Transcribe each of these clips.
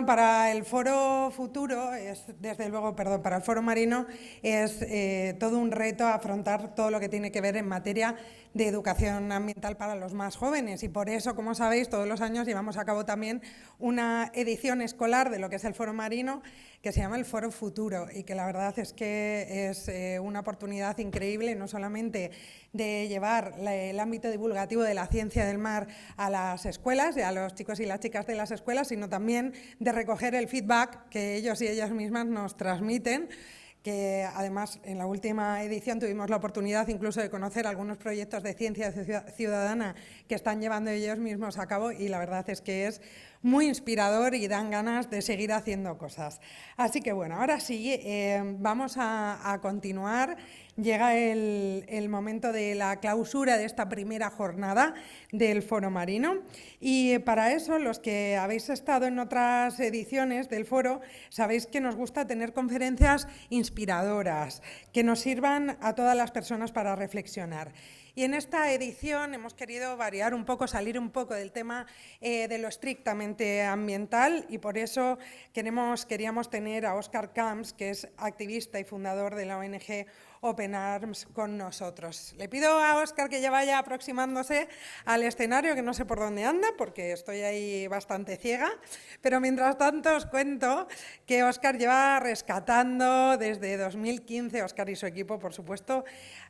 Bueno, para el Foro Futuro, desde luego, perdón, para el Foro Marino es todo un reto afrontar todo lo que tiene que ver en materia de educación ambiental para los más jóvenes y por eso, como sabéis, todos los años llevamos a cabo también una edición escolar de lo que es el Foro Marino que se llama el Foro Futuro y que la verdad es que es una oportunidad increíble, no solamente de llevar el ámbito divulgativo de la ciencia del mar a las escuelas y a los chicos y las chicas de las escuelas, sino también de recoger el feedback que ellos y ellas mismas nos transmiten, que además en la última edición tuvimos la oportunidad incluso de conocer algunos proyectos de ciencia ciudadana que están llevando ellos mismos a cabo y la verdad es que es muy inspirador y dan ganas de seguir haciendo cosas. Así que bueno, ahora sí, vamos a continuar. Llega el momento de la clausura de esta primera jornada del Foro Marino y para eso los que habéis estado en otras ediciones del foro sabéis que nos gusta tener conferencias inspiradoras que nos sirvan a todas las personas para reflexionar. Y en esta edición hemos querido variar un poco, salir un poco del tema de lo estrictamente ambiental y por eso queríamos tener a Óscar Camps, que es activista y fundador de la ONG Open Arms, con nosotros. Le pido a Óscar que ya vaya aproximándose al escenario, que no sé por dónde anda, porque estoy ahí bastante ciega, pero mientras tanto os cuento que Óscar lleva rescatando desde 2015, Óscar y su equipo, por supuesto,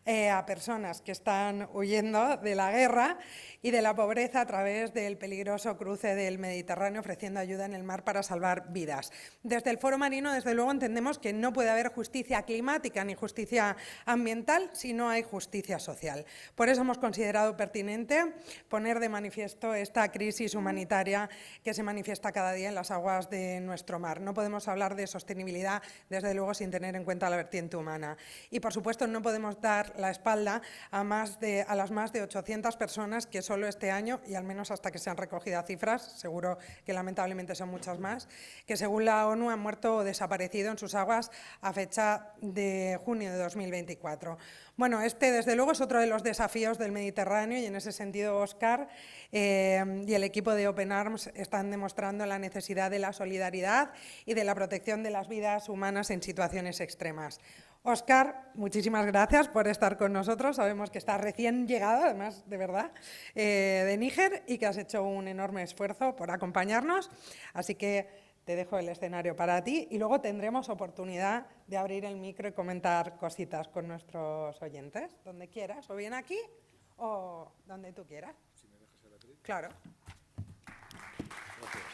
a personas que están huyendo de la guerra y de la pobreza a través del peligroso cruce del Mediterráneo, ofreciendo ayuda en el mar para salvar vidas. Desde el Foro Marino, desde luego, entendemos que no puede haber justicia climática ni justicia ambiental si no hay justicia social. Por eso hemos considerado pertinente poner de manifiesto esta crisis humanitaria que se manifiesta cada día en las aguas de nuestro mar. No podemos hablar de sostenibilidad, desde luego, sin tener en cuenta la vertiente humana. Y, por supuesto, no podemos dar la espalda a las más de 800 personas que solo este año, y al menos hasta que se han recogido cifras, seguro que lamentablemente son muchas más, que según la ONU han muerto o desaparecido en sus aguas a fecha de junio de 2024. Bueno, este desde luego es otro de los desafíos del Mediterráneo y en ese sentido Óscar y el equipo de Open Arms están demostrando la necesidad de la solidaridad y de la protección de las vidas humanas en situaciones extremas. Óscar, muchísimas gracias por estar con nosotros. Sabemos que estás recién llegado, además, de verdad, de Níger y que has hecho un enorme esfuerzo por acompañarnos. Así que te dejo el escenario para ti y luego tendremos oportunidad de abrir el micro y comentar cositas con nuestros oyentes, donde quieras, o bien aquí o donde tú quieras. Si me dejas el atril. Claro. Gracias.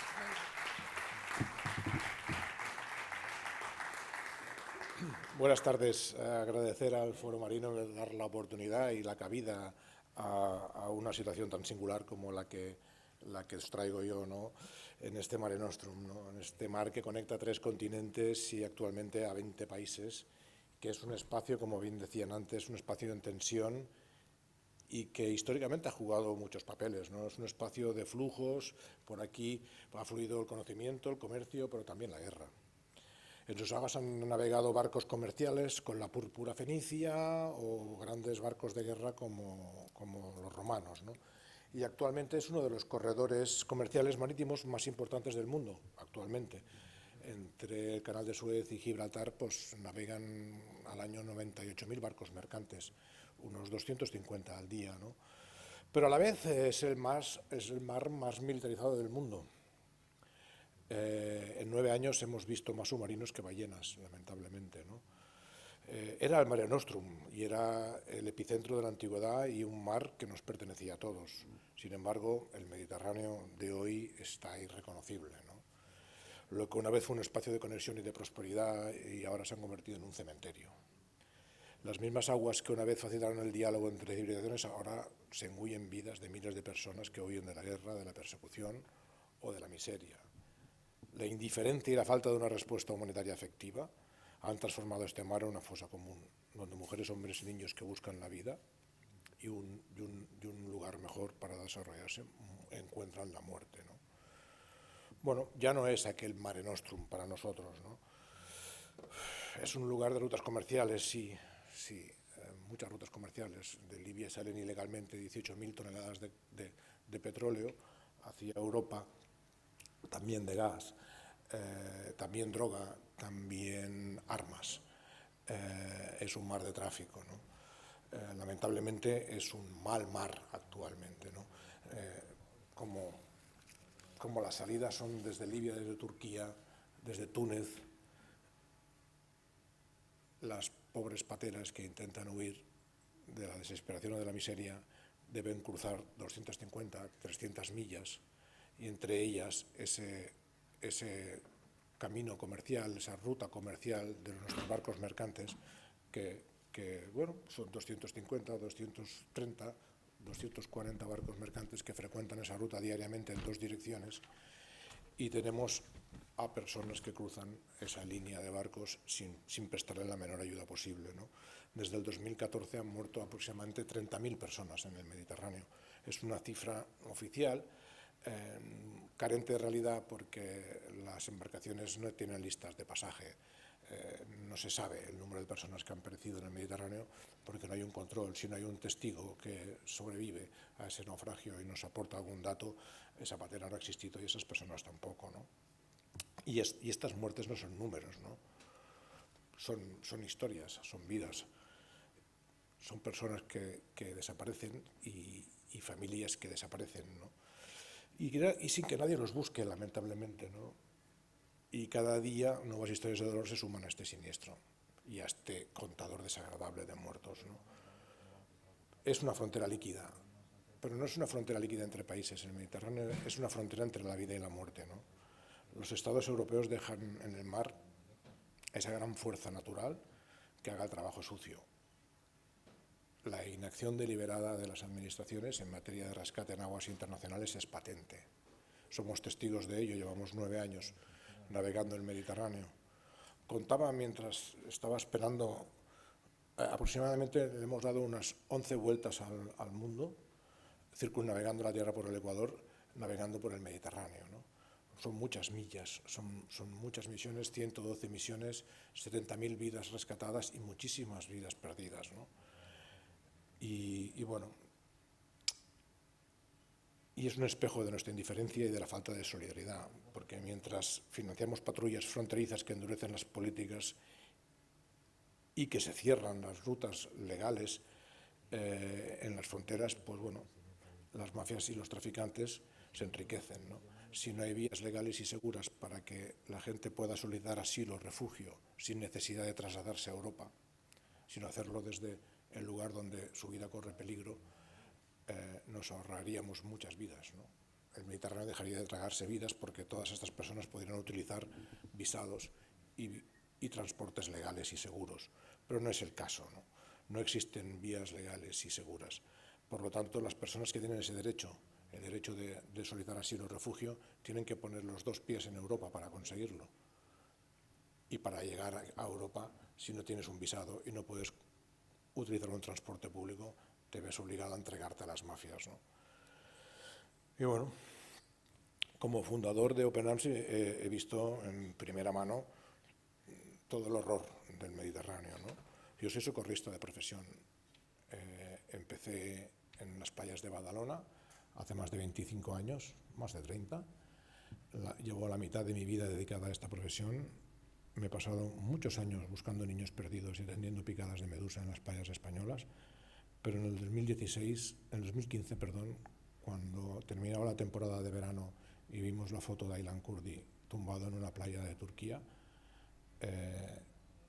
Buenas tardes. Agradecer al Foro Marino dar la oportunidad y la cabida a una situación tan singular como la que os traigo yo, ¿no? En este Mare Nostrum, ¿no? En este mar que conecta 3 continentes y actualmente a 20 países, que es un espacio, como bien decían antes, un espacio en tensión y que históricamente ha jugado muchos papeles, ¿no? Es un espacio de flujos, por aquí ha fluido el conocimiento, el comercio, pero también la guerra. En sus aguas han navegado barcos comerciales con la púrpura fenicia o grandes barcos de guerra como los romanos, ¿no? Y actualmente es uno de los corredores comerciales marítimos más importantes del mundo, actualmente. Entre el Canal de Suez y Gibraltar pues navegan al año 98.000 barcos mercantes, unos 250 al día, ¿no? Pero a la vez es el mar más militarizado del mundo. En 9 años hemos visto más submarinos que ballenas, lamentablemente, ¿no? Era el Mare Nostrum y era el epicentro de la antigüedad y un mar que nos pertenecía a todos. Sin embargo, el Mediterráneo de hoy está irreconocible, ¿no? Lo que una vez fue un espacio de conexión y de prosperidad y ahora se han convertido en un cementerio. Las mismas aguas que una vez facilitaron el diálogo entre civilizaciones ahora se engullen vidas de miles de personas que huyen de la guerra, de la persecución o de la miseria. La indiferencia y la falta de una respuesta humanitaria efectiva han transformado este mar en una fosa común, donde mujeres, hombres y niños que buscan la vida y un lugar mejor para desarrollarse encuentran la muerte, ¿no? Bueno, ya no es aquel Mare Nostrum para nosotros, ¿no? Es un lugar de rutas comerciales, sí, muchas rutas comerciales. De Libia salen ilegalmente 18.000 toneladas de petróleo hacia Europa, también de gas. también droga, también armas. Es un mar de tráfico, ¿no? Lamentablemente es un mal mar actualmente, ¿no? Como las salidas son desde Libia, desde Turquía, desde Túnez, las pobres pateras que intentan huir de la desesperación o de la miseria deben cruzar 250, 300 millas, y entre ellas ese camino comercial, esa ruta comercial de nuestros barcos mercantes, que bueno, son 250, 230, 240 barcos mercantes que frecuentan esa ruta diariamente en dos direcciones, y tenemos a personas que cruzan esa línea de barcos sin prestarle la menor ayuda posible, ¿no? Desde el 2014 han muerto aproximadamente 30.000 personas en el Mediterráneo. Es una cifra oficial, carente de realidad, porque las embarcaciones no tienen listas de pasaje. No se sabe el número de personas que han perecido en el Mediterráneo porque no hay un control. Si no hay un testigo que sobrevive a ese naufragio y nos aporta algún dato, esa patera no ha existido y esas personas tampoco, ¿no? Y estas muertes no son números, ¿no? Son historias, son vidas, son personas que desaparecen y familias que desaparecen, ¿no? Y sin que nadie los busque, lamentablemente, ¿no? Y cada día nuevas historias de dolor se suman a este siniestro y a este contador desagradable de muertos, ¿no? Es una frontera líquida, pero no es una frontera líquida entre países. El Mediterráneo es una frontera entre la vida y la muerte, ¿no? Los estados europeos dejan en el mar esa gran fuerza natural que haga el trabajo sucio. La inacción deliberada de las administraciones en materia de rescate en aguas internacionales es patente. Somos testigos de ello, llevamos 9 años navegando el Mediterráneo. Contaba mientras estaba esperando, aproximadamente le hemos dado unas 11 vueltas al mundo, circunnavegando la Tierra por el Ecuador, navegando por el Mediterráneo, ¿no? Son muchas millas, son muchas misiones, 112 misiones, 70.000 vidas rescatadas y muchísimas vidas perdidas, ¿no? Y bueno, y es un espejo de nuestra indiferencia y de la falta de solidaridad, porque mientras financiamos patrullas fronterizas que endurecen las políticas y que se cierran las rutas legales en las fronteras, pues bueno, las mafias y los traficantes se enriquecen, ¿no? Si no hay vías legales y seguras para que la gente pueda solicitar asilo o refugio sin necesidad de trasladarse a Europa, sino hacerlo desde el lugar donde su vida corre peligro, nos ahorraríamos muchas vidas, ¿no? El Mediterráneo dejaría de tragarse vidas porque todas estas personas podrían utilizar visados y transportes legales y seguros, pero no es el caso, ¿no? No existen vías legales y seguras. Por lo tanto, las personas que tienen ese derecho, el derecho de solicitar asilo o refugio, tienen que poner los 2 pies en Europa para conseguirlo. Y para llegar a Europa, si no tienes un visado y no puedes utilizar un transporte público, te ves obligado a entregarte a las mafias, ¿no? Y bueno, como fundador de Open Arms he visto en primera mano todo el horror del Mediterráneo, ¿no? Yo soy socorrista de profesión. Empecé en las playas de Badalona hace más de 25 años, más de 30. Llevo la mitad de mi vida dedicada a esta profesión. Me he pasado muchos años buscando niños perdidos y atendiendo picadas de medusa en las playas españolas, pero en el 2015, cuando terminaba la temporada de verano y vimos la foto de Aylan Kurdi tumbado en una playa de Turquía,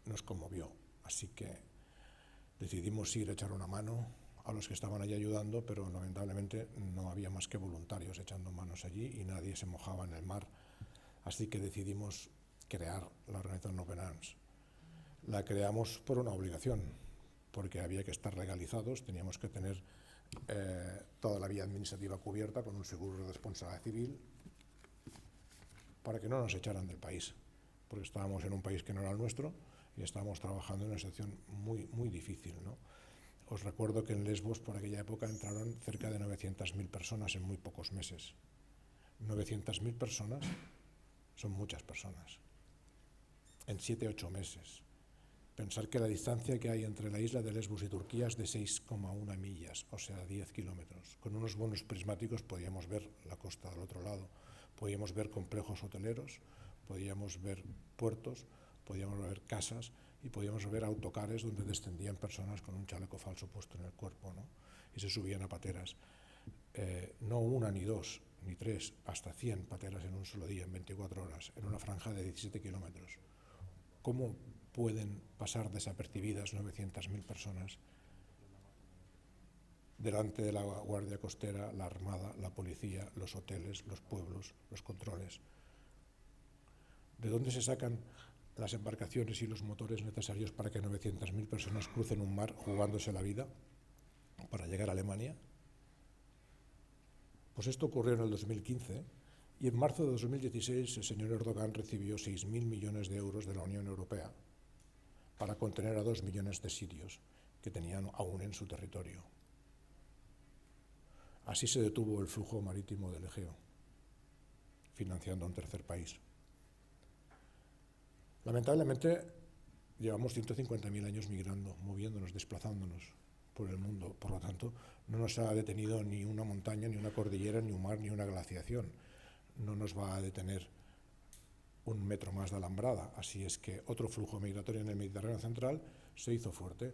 nos conmovió. Así que decidimos ir a echar una mano a los que estaban allí ayudando, pero lamentablemente no había más que voluntarios echando manos allí y nadie se mojaba en el mar. Así que decidimos crear la organización Open Arms. La creamos por una obligación, porque había que estar legalizados, teníamos que tener toda la vía administrativa cubierta con un seguro de responsabilidad civil para que no nos echaran del país, porque estábamos en un país que no era el nuestro y estábamos trabajando en una situación muy, muy difícil, ¿no? Os recuerdo que en Lesbos por aquella época entraron cerca de 900.000 personas en muy pocos meses. 900.000 personas son muchas personas en 7-8 meses. Pensar que la distancia que hay entre la isla de Lesbos y Turquía es de 6,1 millas, o sea, 10 kilómetros. Con unos buenos prismáticos podíamos ver la costa del otro lado, podíamos ver complejos hoteleros, Podíamos ver puertos, podíamos ver casas y podíamos ver autocares donde descendían personas con un chaleco falso puesto en el cuerpo, ¿no? Y se subían a pateras. No una, ni dos, ni tres, hasta 100 pateras en un solo día, en 24 horas, en una franja de 17 kilómetros. ¿Cómo pueden pasar desapercibidas 900.000 personas delante de la Guardia Costera, la Armada, la Policía, los hoteles, los pueblos, los controles? ¿De dónde se sacan las embarcaciones y los motores necesarios para que 900.000 personas crucen un mar jugándose la vida para llegar a Alemania? Pues esto ocurrió en el 2015 y en marzo de 2016 el señor Erdogan recibió 6.000 millones de euros de la Unión Europea para contener a 2 millones de sirios que tenían aún en su territorio. Así se detuvo el flujo marítimo del Egeo, financiando a un tercer país. Lamentablemente, llevamos 150.000 años migrando, moviéndonos, desplazándonos por el mundo. Por lo tanto, no nos ha detenido ni una montaña, ni una cordillera, ni un mar, ni una glaciación. No nos va a detener un metro más de alambrada. Así es que otro flujo migratorio en el Mediterráneo central se hizo fuerte.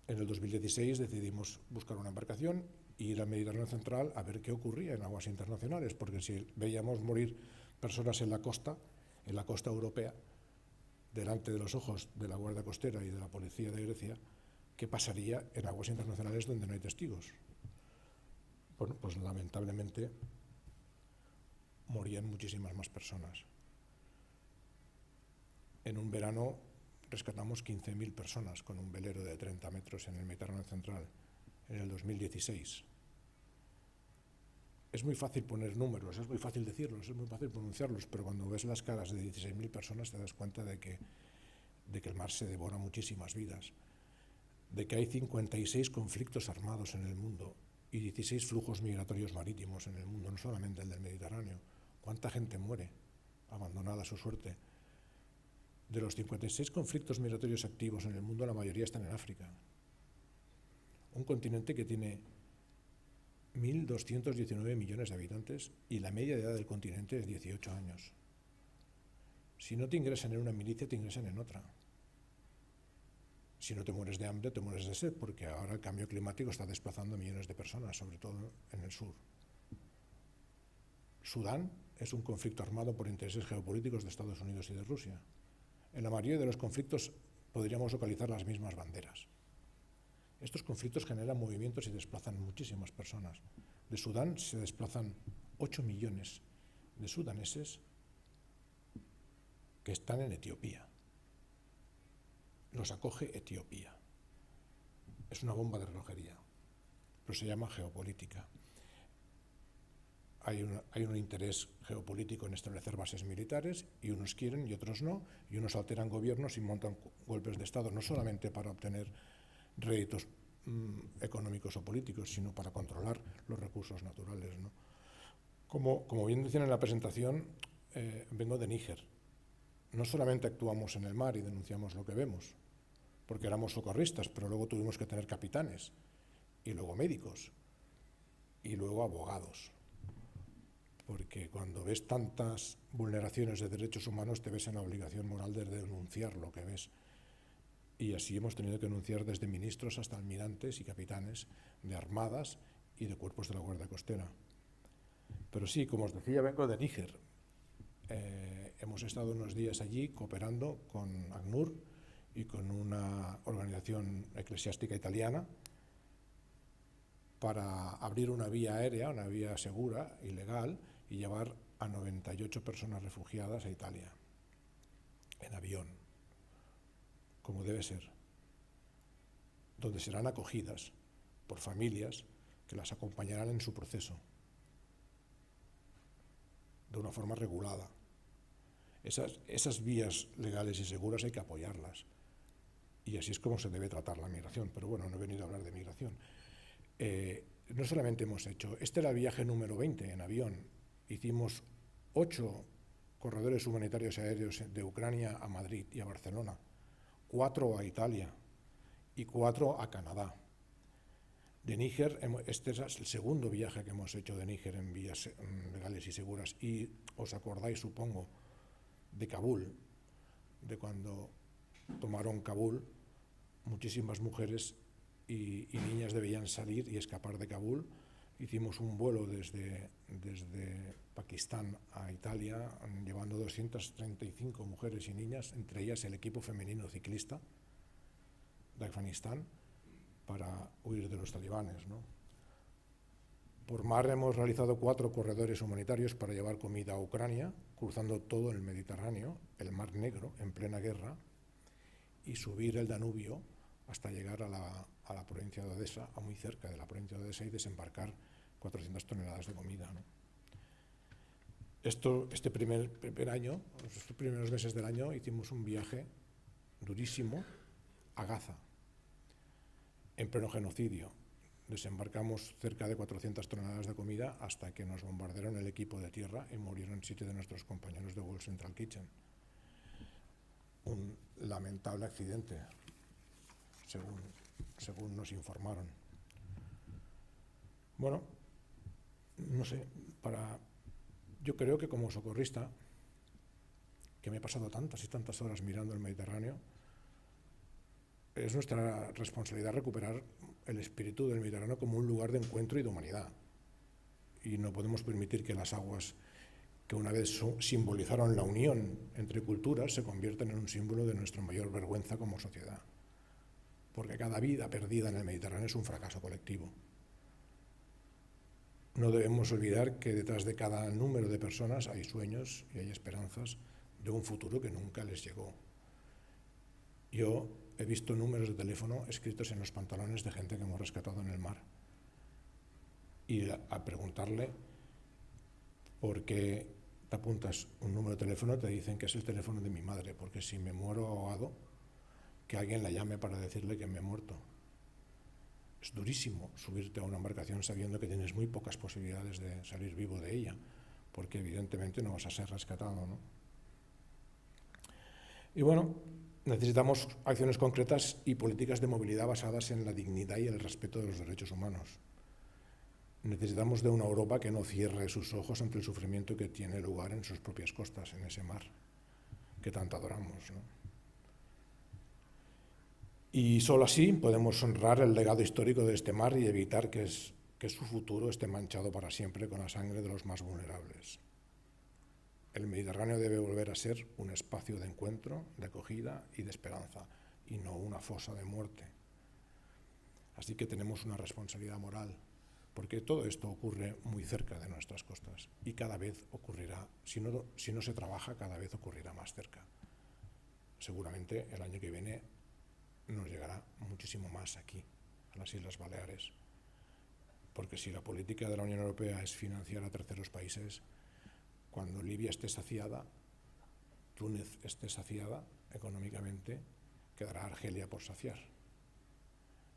En el 2016 decidimos buscar una embarcación e ir al Mediterráneo central a ver qué ocurría en aguas internacionales, porque si veíamos morir personas en la costa europea, delante de los ojos de la Guardia Costera y de la Policía de Grecia, ¿qué pasaría en aguas internacionales donde no hay testigos? Bueno, pues lamentablemente morían muchísimas más personas. En un verano rescatamos 15.000 personas con un velero de 30 metros en el Mediterráneo central, en el 2016. Es muy fácil poner números, es muy fácil decirlos, es muy fácil pronunciarlos, pero cuando ves las caras de 16.000 personas te das cuenta de que el mar se devora muchísimas vidas, de que hay 56 conflictos armados en el mundo y 16 flujos migratorios marítimos en el mundo, no solamente el del Mediterráneo. ¿Cuánta gente muere abandonada a su suerte? De los 56 conflictos migratorios activos en el mundo, la mayoría están en África, un continente que tiene 1.219 millones de habitantes y la media de edad del continente es 18 años. Si no te ingresan en una milicia, te ingresan en otra. Si no te mueres de hambre, te mueres de sed, porque ahora el cambio climático está desplazando a millones de personas, sobre todo en el sur. Sudán es un conflicto armado por intereses geopolíticos de Estados Unidos y de Rusia. En la mayoría de los conflictos podríamos localizar las mismas banderas. Estos conflictos generan movimientos y desplazan muchísimas personas. De Sudán se desplazan 8 millones de sudaneses que están en Etiopía. Los acoge Etiopía. Es una bomba de relojería, pero se llama geopolítica. Hay un interés geopolítico en establecer bases militares y unos quieren y otros no, y unos alteran gobiernos y montan golpes de Estado, no solamente para obtener réditos económicos o políticos, sino para controlar los recursos naturales, ¿no? Como bien decían en la presentación, vengo de Níger. No solamente actuamos en el mar y denunciamos lo que vemos, porque éramos socorristas, pero luego tuvimos que tener capitanes, y luego médicos, y luego abogados. Porque cuando ves tantas vulneraciones de derechos humanos, te ves en la obligación moral de denunciar lo que ves. Y así hemos tenido que denunciar desde ministros hasta almirantes y capitanes de armadas y de cuerpos de la Guardia Costera. Pero sí, como os decía, vengo de Níger. Hemos estado unos días allí cooperando con ACNUR y con una organización eclesiástica italiana para abrir una vía aérea, una vía segura y legal, y llevar a 98 personas refugiadas a Italia, en avión, como debe ser, donde serán acogidas por familias que las acompañarán en su proceso, de una forma regulada. Esas vías legales y seguras hay que apoyarlas, y así es como se debe tratar la migración. Pero bueno, no he venido a hablar de migración. No solamente hemos hecho, este era el viaje número 20 en avión, hicimos 8 corredores humanitarios aéreos de Ucrania a Madrid y a Barcelona, 4 a Italia y 4 a Canadá. De Níger, este es el segundo viaje que hemos hecho de Níger en vías legales y seguras, y os acordáis, supongo, de Kabul, de cuando tomaron Kabul, muchísimas mujeres y niñas debían salir y escapar de Kabul. Hicimos un vuelo desde Pakistán a Italia, llevando 235 mujeres y niñas, entre ellas el equipo femenino ciclista de Afganistán, para huir de los talibanes, ¿no? Por mar hemos realizado 4 corredores humanitarios para llevar comida a Ucrania, cruzando todo el Mediterráneo, el Mar Negro, en plena guerra, y subir el Danubio hasta llegar a la provincia de Odesa, a muy cerca de la provincia de Odesa, y desembarcar 400 toneladas de comida, ¿no? Este primer año, los primeros meses del año, hicimos un viaje durísimo a Gaza, en pleno genocidio. Desembarcamos cerca de 400 toneladas de comida hasta que nos bombardearon el equipo de tierra y murieron 7 de nuestros compañeros de World Central Kitchen. Un lamentable accidente, según nos informaron. Bueno, no sé, yo creo que como socorrista, que me he pasado tantas y tantas horas mirando el Mediterráneo, es nuestra responsabilidad recuperar el espíritu del Mediterráneo como un lugar de encuentro y de humanidad. Y no podemos permitir que las aguas que una vez simbolizaron la unión entre culturas se conviertan en un símbolo de nuestra mayor vergüenza como sociedad. Porque cada vida perdida en el Mediterráneo es un fracaso colectivo. No debemos olvidar que detrás de cada número de personas hay sueños y hay esperanzas de un futuro que nunca les llegó. Yo he visto números de teléfono escritos en los pantalones de gente que hemos rescatado en el mar. Y a preguntarle por qué te apuntas un número de teléfono, te dicen que es el teléfono de mi madre, porque si me muero ahogado, que alguien la llame para decirle que me he muerto. Es durísimo subirte a una embarcación sabiendo que tienes muy pocas posibilidades de salir vivo de ella, porque evidentemente no vas a ser rescatado, ¿no? Y bueno, necesitamos acciones concretas y políticas de movilidad basadas en la dignidad y el respeto de los derechos humanos. Necesitamos de una Europa que no cierre sus ojos ante el sufrimiento que tiene lugar en sus propias costas, en ese mar que tanto adoramos, ¿no? Y solo así podemos honrar el legado histórico de este mar y evitar que su futuro esté manchado para siempre con la sangre de los más vulnerables. El Mediterráneo debe volver a ser un espacio de encuentro, de acogida y de esperanza, y no una fosa de muerte. Así que tenemos una responsabilidad moral, porque todo esto ocurre muy cerca de nuestras costas y cada vez ocurrirá, si no se trabaja, cada vez ocurrirá más cerca. Seguramente el año que viene nos llegará muchísimo más aquí, a las Islas Baleares, porque si la política de la Unión Europea es financiar a terceros países, cuando Libia esté saciada, Túnez esté saciada económicamente, quedará Argelia por saciar.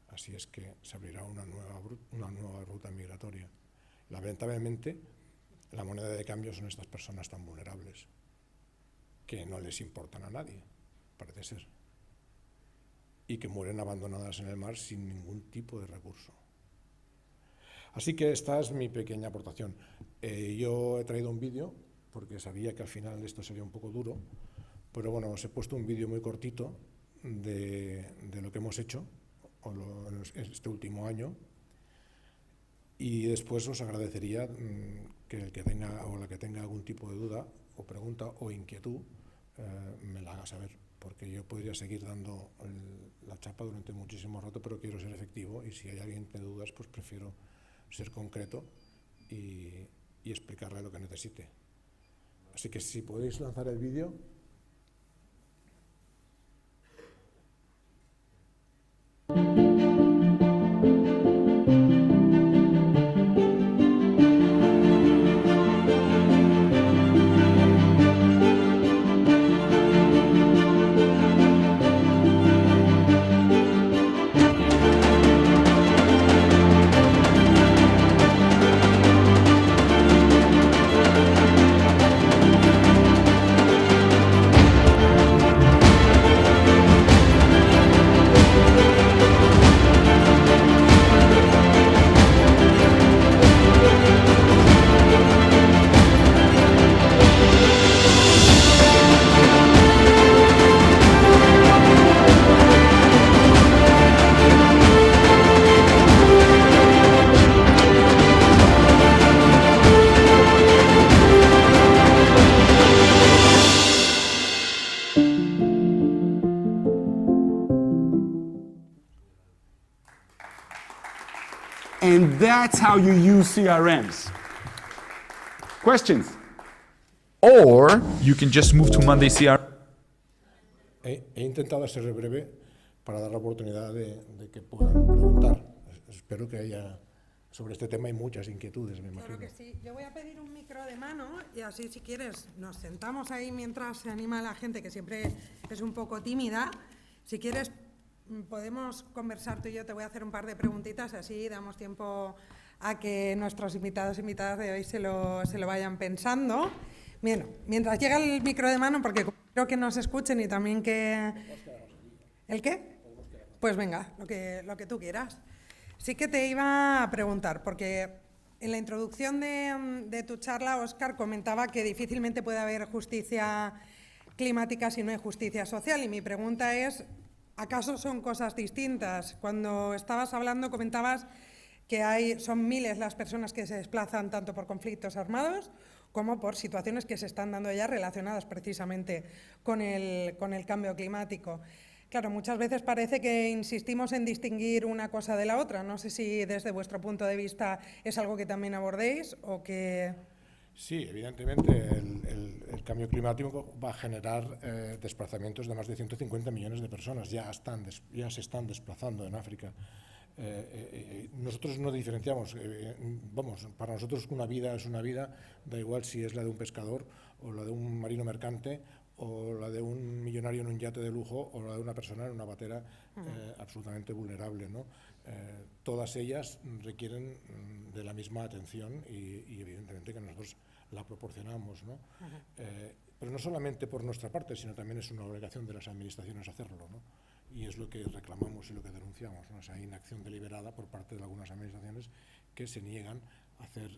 Así es que se abrirá una nueva ruta migratoria. Lamentablemente, la moneda de cambio son estas personas tan vulnerables, que no les importan a nadie, parece ser, y que mueren abandonadas en el mar sin ningún tipo de recurso. Así que esta es mi pequeña aportación. Yo he traído un vídeo, porque sabía que al final esto sería un poco duro, pero bueno, os he puesto un vídeo muy cortito de lo que hemos hecho este último año, y después os agradecería que el que tenga o la que tenga algún tipo de duda o pregunta o inquietud me la haga saber, porque yo podría seguir dando la chapa durante muchísimo rato, pero quiero ser efectivo, y si hay alguien que tiene dudas, pues prefiero ser concreto y explicarle lo que necesite. Así que si podéis lanzar el vídeo. And that's how you use CRMs. Questions? Or you can just move to Monday CRM. He intentado ser breve para dar la oportunidad de que puedan preguntar. Espero que haya, sobre este tema hay muchas inquietudes, me imagino. Claro que sí. Yo voy a pedir un micro de mano y así, si quieres, nos sentamos ahí mientras se anima la gente, que siempre es un poco tímida. Si quieres, podemos conversar tú y yo, te voy a hacer un par de preguntitas, así damos tiempo a que nuestros invitados e invitadas de hoy se lo vayan pensando. Bien, mientras llega el micro de mano, porque creo que nos escuchen y también que... ¿El qué? Pues venga, lo que tú quieras. Sí que te iba a preguntar, porque en la introducción de tu charla, Óscar comentaba que difícilmente puede haber justicia climática si no hay justicia social, y mi pregunta es, ¿acaso son cosas distintas? Cuando estabas hablando comentabas que son miles las personas que se desplazan tanto por conflictos armados como por situaciones que se están dando ya relacionadas precisamente con el cambio climático. Claro, muchas veces parece que insistimos en distinguir una cosa de la otra. No sé si desde vuestro punto de vista es algo que también abordéis o que... Sí, evidentemente el cambio climático va a generar desplazamientos de más de 150 millones de personas. Ya se están desplazando en África. Nosotros no diferenciamos, para nosotros una vida es una vida, da igual si es la de un pescador o la de un marino mercante o la de un millonario en un yate de lujo o la de una persona en una batera absolutamente vulnerable, ¿no? Todas ellas requieren de la misma atención y evidentemente que nosotros la proporcionamos, ¿no? Pero no solamente por nuestra parte, sino también es una obligación de las administraciones hacerlo, ¿no? Y es lo que reclamamos y lo que denunciamos, ¿no? O sea, hay inacción deliberada por parte de algunas administraciones que se niegan a hacer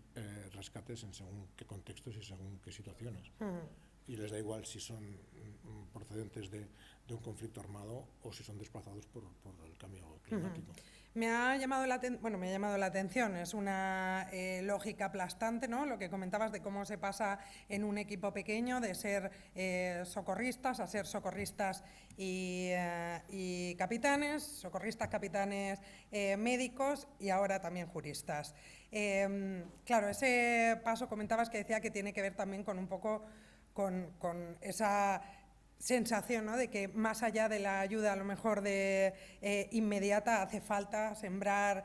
rescates en según qué contextos y según qué situaciones. Y les da igual si son procedentes de un conflicto armado o si son desplazados por el cambio climático. Me ha llamado la atención, es una lógica aplastante, ¿no? Lo que comentabas de cómo se pasa en un equipo pequeño de ser socorristas a ser socorristas y capitanes, socorristas, capitanes, médicos y ahora también juristas. Claro, ese paso comentabas que decía que tiene que ver también con un poco con esa sensación, ¿no?, de que más allá de la ayuda a lo mejor de inmediata hace falta sembrar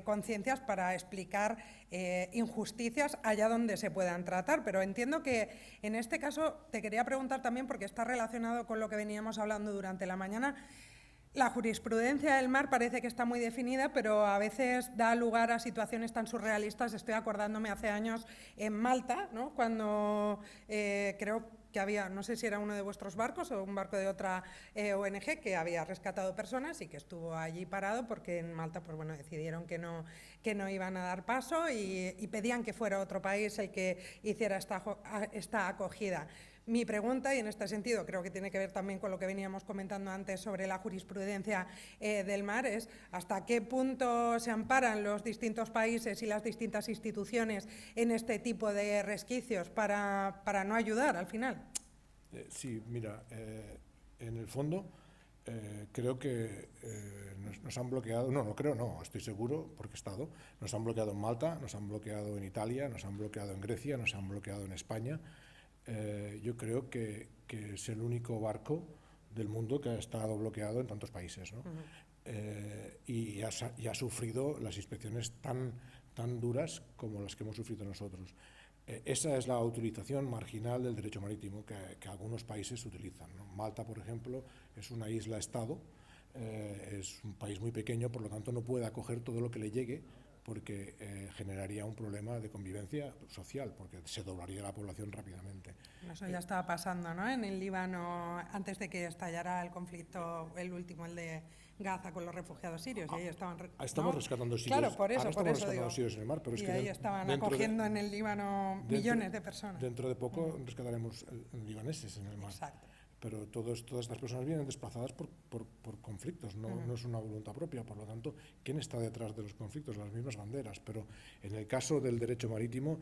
conciencias para explicar injusticias allá donde se puedan tratar. Pero entiendo que en este caso te quería preguntar también, porque está relacionado con lo que veníamos hablando durante la mañana. La jurisprudencia del mar parece que está muy definida, pero a veces da lugar a situaciones tan surrealistas. Estoy acordándome hace años en Malta, ¿no?, cuando creo que había, no sé si era uno de vuestros barcos o un barco de otra ONG que había rescatado personas y que estuvo allí parado porque en Malta, pues bueno, decidieron que no iban a dar paso y pedían que fuera otro país el que hiciera esta acogida. Mi pregunta, y en este sentido creo que tiene que ver también con lo que veníamos comentando antes sobre la jurisprudencia del mar, es hasta qué punto se amparan los distintos países y las distintas instituciones en este tipo de resquicios para no ayudar al final. Sí, mira, en el fondo creo que nos han bloqueado, estoy seguro porque he estado, nos han bloqueado en Malta, nos han bloqueado en Italia, nos han bloqueado en Grecia, nos han bloqueado en España. Yo creo que es el único barco del mundo que ha estado bloqueado en tantos países, ¿no? Y ha sufrido las inspecciones tan duras como las que hemos sufrido nosotros. Esa es la utilización marginal del derecho marítimo que algunos países utilizan, ¿no? Malta, por ejemplo, es una isla-estado, es un país muy pequeño, por lo tanto no puede acoger todo lo que le llegue, porque generaría un problema de convivencia social, porque se doblaría la población rápidamente. Eso ya estaba pasando, ¿no?, en el Líbano antes de que estallara el conflicto, el último, el de Gaza, con los refugiados sirios. Y ahí estamos rescatando sirios. Claro, por eso rescatando sirios en el mar, pero es que ahí estaban acogiendo en el Líbano millones de personas. Dentro de poco rescataremos libaneses en el mar. Exacto. Pero todas estas personas vienen desplazadas por conflictos, no es una voluntad propia. Por lo tanto, ¿quién está detrás de los conflictos? Las mismas banderas. Pero en el caso del derecho marítimo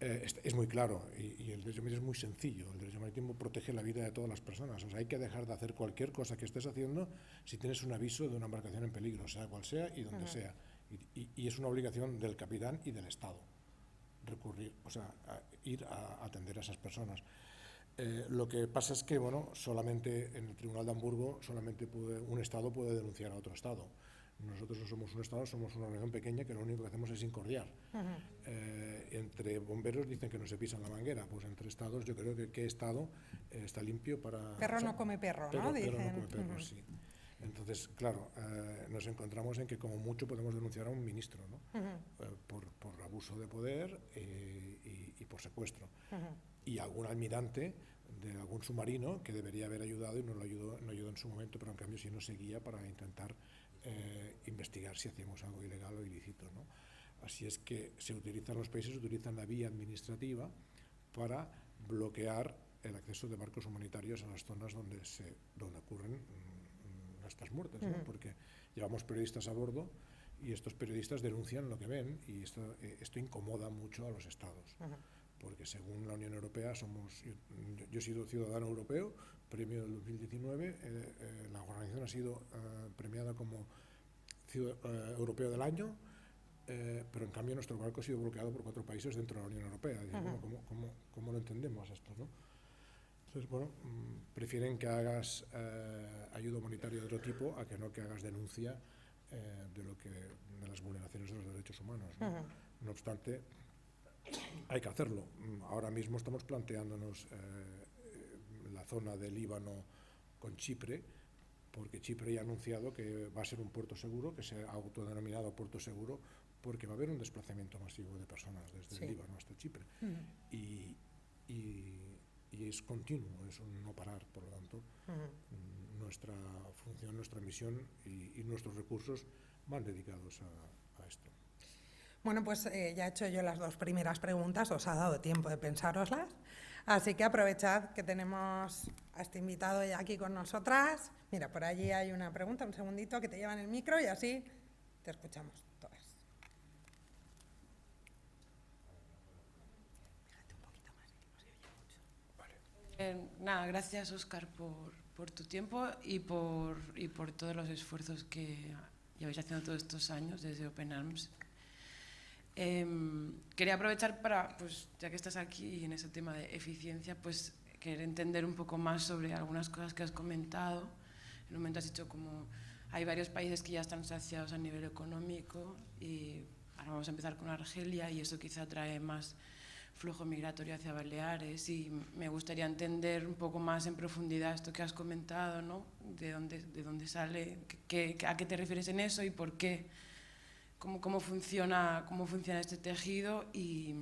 es muy claro y el derecho marítimo es muy sencillo. El derecho marítimo protege la vida de todas las personas. O sea, hay que dejar de hacer cualquier cosa que estés haciendo si tienes un aviso de una embarcación en peligro, sea cual sea y donde sea. Y es una obligación del capitán y del Estado recurrir, o sea, ir a atender a esas personas. Lo que pasa es que, bueno, solamente en el Tribunal de Hamburgo solamente un Estado puede denunciar a otro Estado. Nosotros no somos un Estado, somos una organización pequeña que lo único que hacemos es incordiar. Entre bomberos dicen que no se pisan la manguera, pues entre Estados yo creo que qué Estado está limpio para... Perro no come perro, ¿no? Perro no Dicen. come perro, sí. Entonces, claro, nos encontramos en que como mucho podemos denunciar a un ministro, ¿no? Por abuso de poder y por secuestro. Y algún almirante de algún submarino que debería haber ayudado y no ayudó en su momento, pero en cambio sí nos seguía para intentar investigar si hacíamos algo ilegal o ilícito, ¿no? Así es que los países utilizan la vía administrativa para bloquear el acceso de barcos humanitarios a las zonas donde ocurren estas muertes, ¿no? Porque llevamos periodistas a bordo y estos periodistas denuncian lo que ven y esto incomoda mucho a los estados. Porque según la Unión Europea yo he sido ciudadano europeo, premio del 2019, la organización ha sido premiada como europeo del año, pero en cambio nuestro barco ha sido bloqueado por 4 países dentro de la Unión Europea. Y, bueno, ¿cómo lo entendemos esto, no? Entonces, bueno, prefieren que hagas ayuda humanitaria de otro tipo a que no que hagas denuncia de las vulneraciones de los derechos humanos, ¿no? No obstante, hay que hacerlo. Ahora mismo estamos planteándonos la zona del Líbano con Chipre, porque Chipre ya ha anunciado que va a ser un puerto seguro, que se ha autodenominado puerto seguro, porque va a haber un desplazamiento masivo de personas desde el Líbano hasta Chipre. Y es continuo, es un no parar, por lo tanto, nuestra función, nuestra misión y nuestros recursos van dedicados a esto. Bueno, pues ya he hecho yo las 2 primeras preguntas, os ha dado tiempo de pensároslas, así que aprovechad que tenemos a este invitado ya aquí con nosotras. Mira, por allí hay una pregunta, un segundito, que te llevan el micro y así te escuchamos todas. Nada, gracias Óscar por tu tiempo y por todos los esfuerzos que lleváis haciendo todos estos años desde Open Arms. Quería aprovechar para, pues, ya que estás aquí en ese tema de eficiencia, pues querer entender un poco más sobre algunas cosas que has comentado. En un momento has dicho como hay varios países que ya están saciados a nivel económico y ahora vamos a empezar con Argelia y eso quizá trae más flujo migratorio hacia Baleares y me gustaría entender un poco más en profundidad esto que has comentado, ¿no? De dónde sale, a qué te refieres en eso y por qué. Cómo funciona este tejido y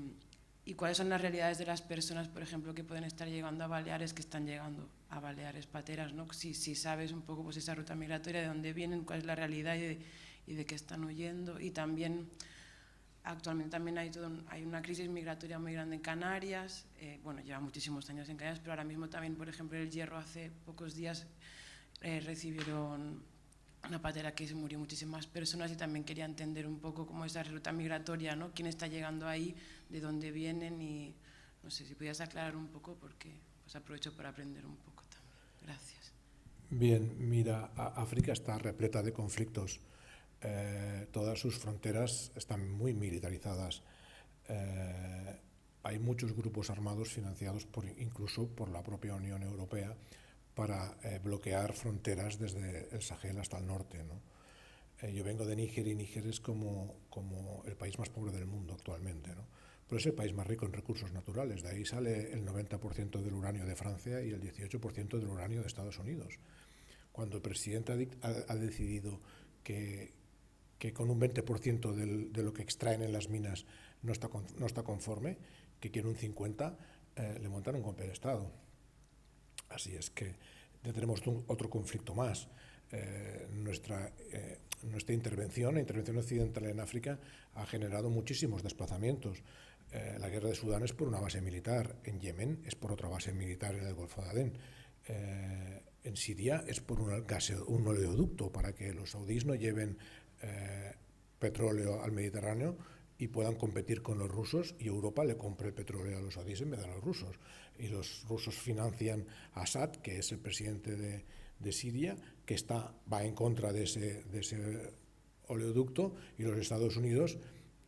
cuáles son las realidades de las personas, por ejemplo, que pueden estar llegando a Baleares, que están llegando a Baleares pateras, ¿no? Si sabes un poco pues, esa ruta migratoria, de dónde vienen, cuál es la realidad y de qué están huyendo. Y también, actualmente también hay una crisis migratoria muy grande en Canarias. Bueno, lleva muchísimos años en Canarias, pero ahora mismo también, por ejemplo, El Hierro hace pocos días recibieron una patera que se murió muchísimas personas y también quería entender un poco cómo es esa ruta migratoria, ¿no? Quién está llegando ahí, de dónde vienen y no sé si pudieras aclarar un poco porque pues aprovecho para aprender un poco también. Gracias. Bien, mira, África está repleta de conflictos. Todas sus fronteras están muy militarizadas. Hay muchos grupos armados financiados incluso por la propia Unión Europea para bloquear fronteras desde el Sahel hasta el norte, ¿no? Yo vengo de Níger y Níger es como el país más pobre del mundo actualmente, ¿no? Pero es el país más rico en recursos naturales. De ahí sale el 90% del uranio de Francia y el 18% del uranio de Estados Unidos. Cuando el presidente ha decidido que con un 20% de lo que extraen en las minas no está conforme, que quiere un 50%, le montan un golpe de Estado. Así es que ya tenemos otro conflicto más. Nuestra intervención, la intervención occidental en África, ha generado muchísimos desplazamientos. La guerra de Sudán es por una base militar, en Yemen es por otra base militar en el Golfo de Adén. En Siria es por un oleoducto para que los saudíes no lleven petróleo al Mediterráneo y puedan competir con los rusos y Europa le compre el petróleo a los saudíes en vez de a los rusos. Y los rusos financian a Assad, que es el presidente de Siria, que va en contra de ese oleoducto y los Estados Unidos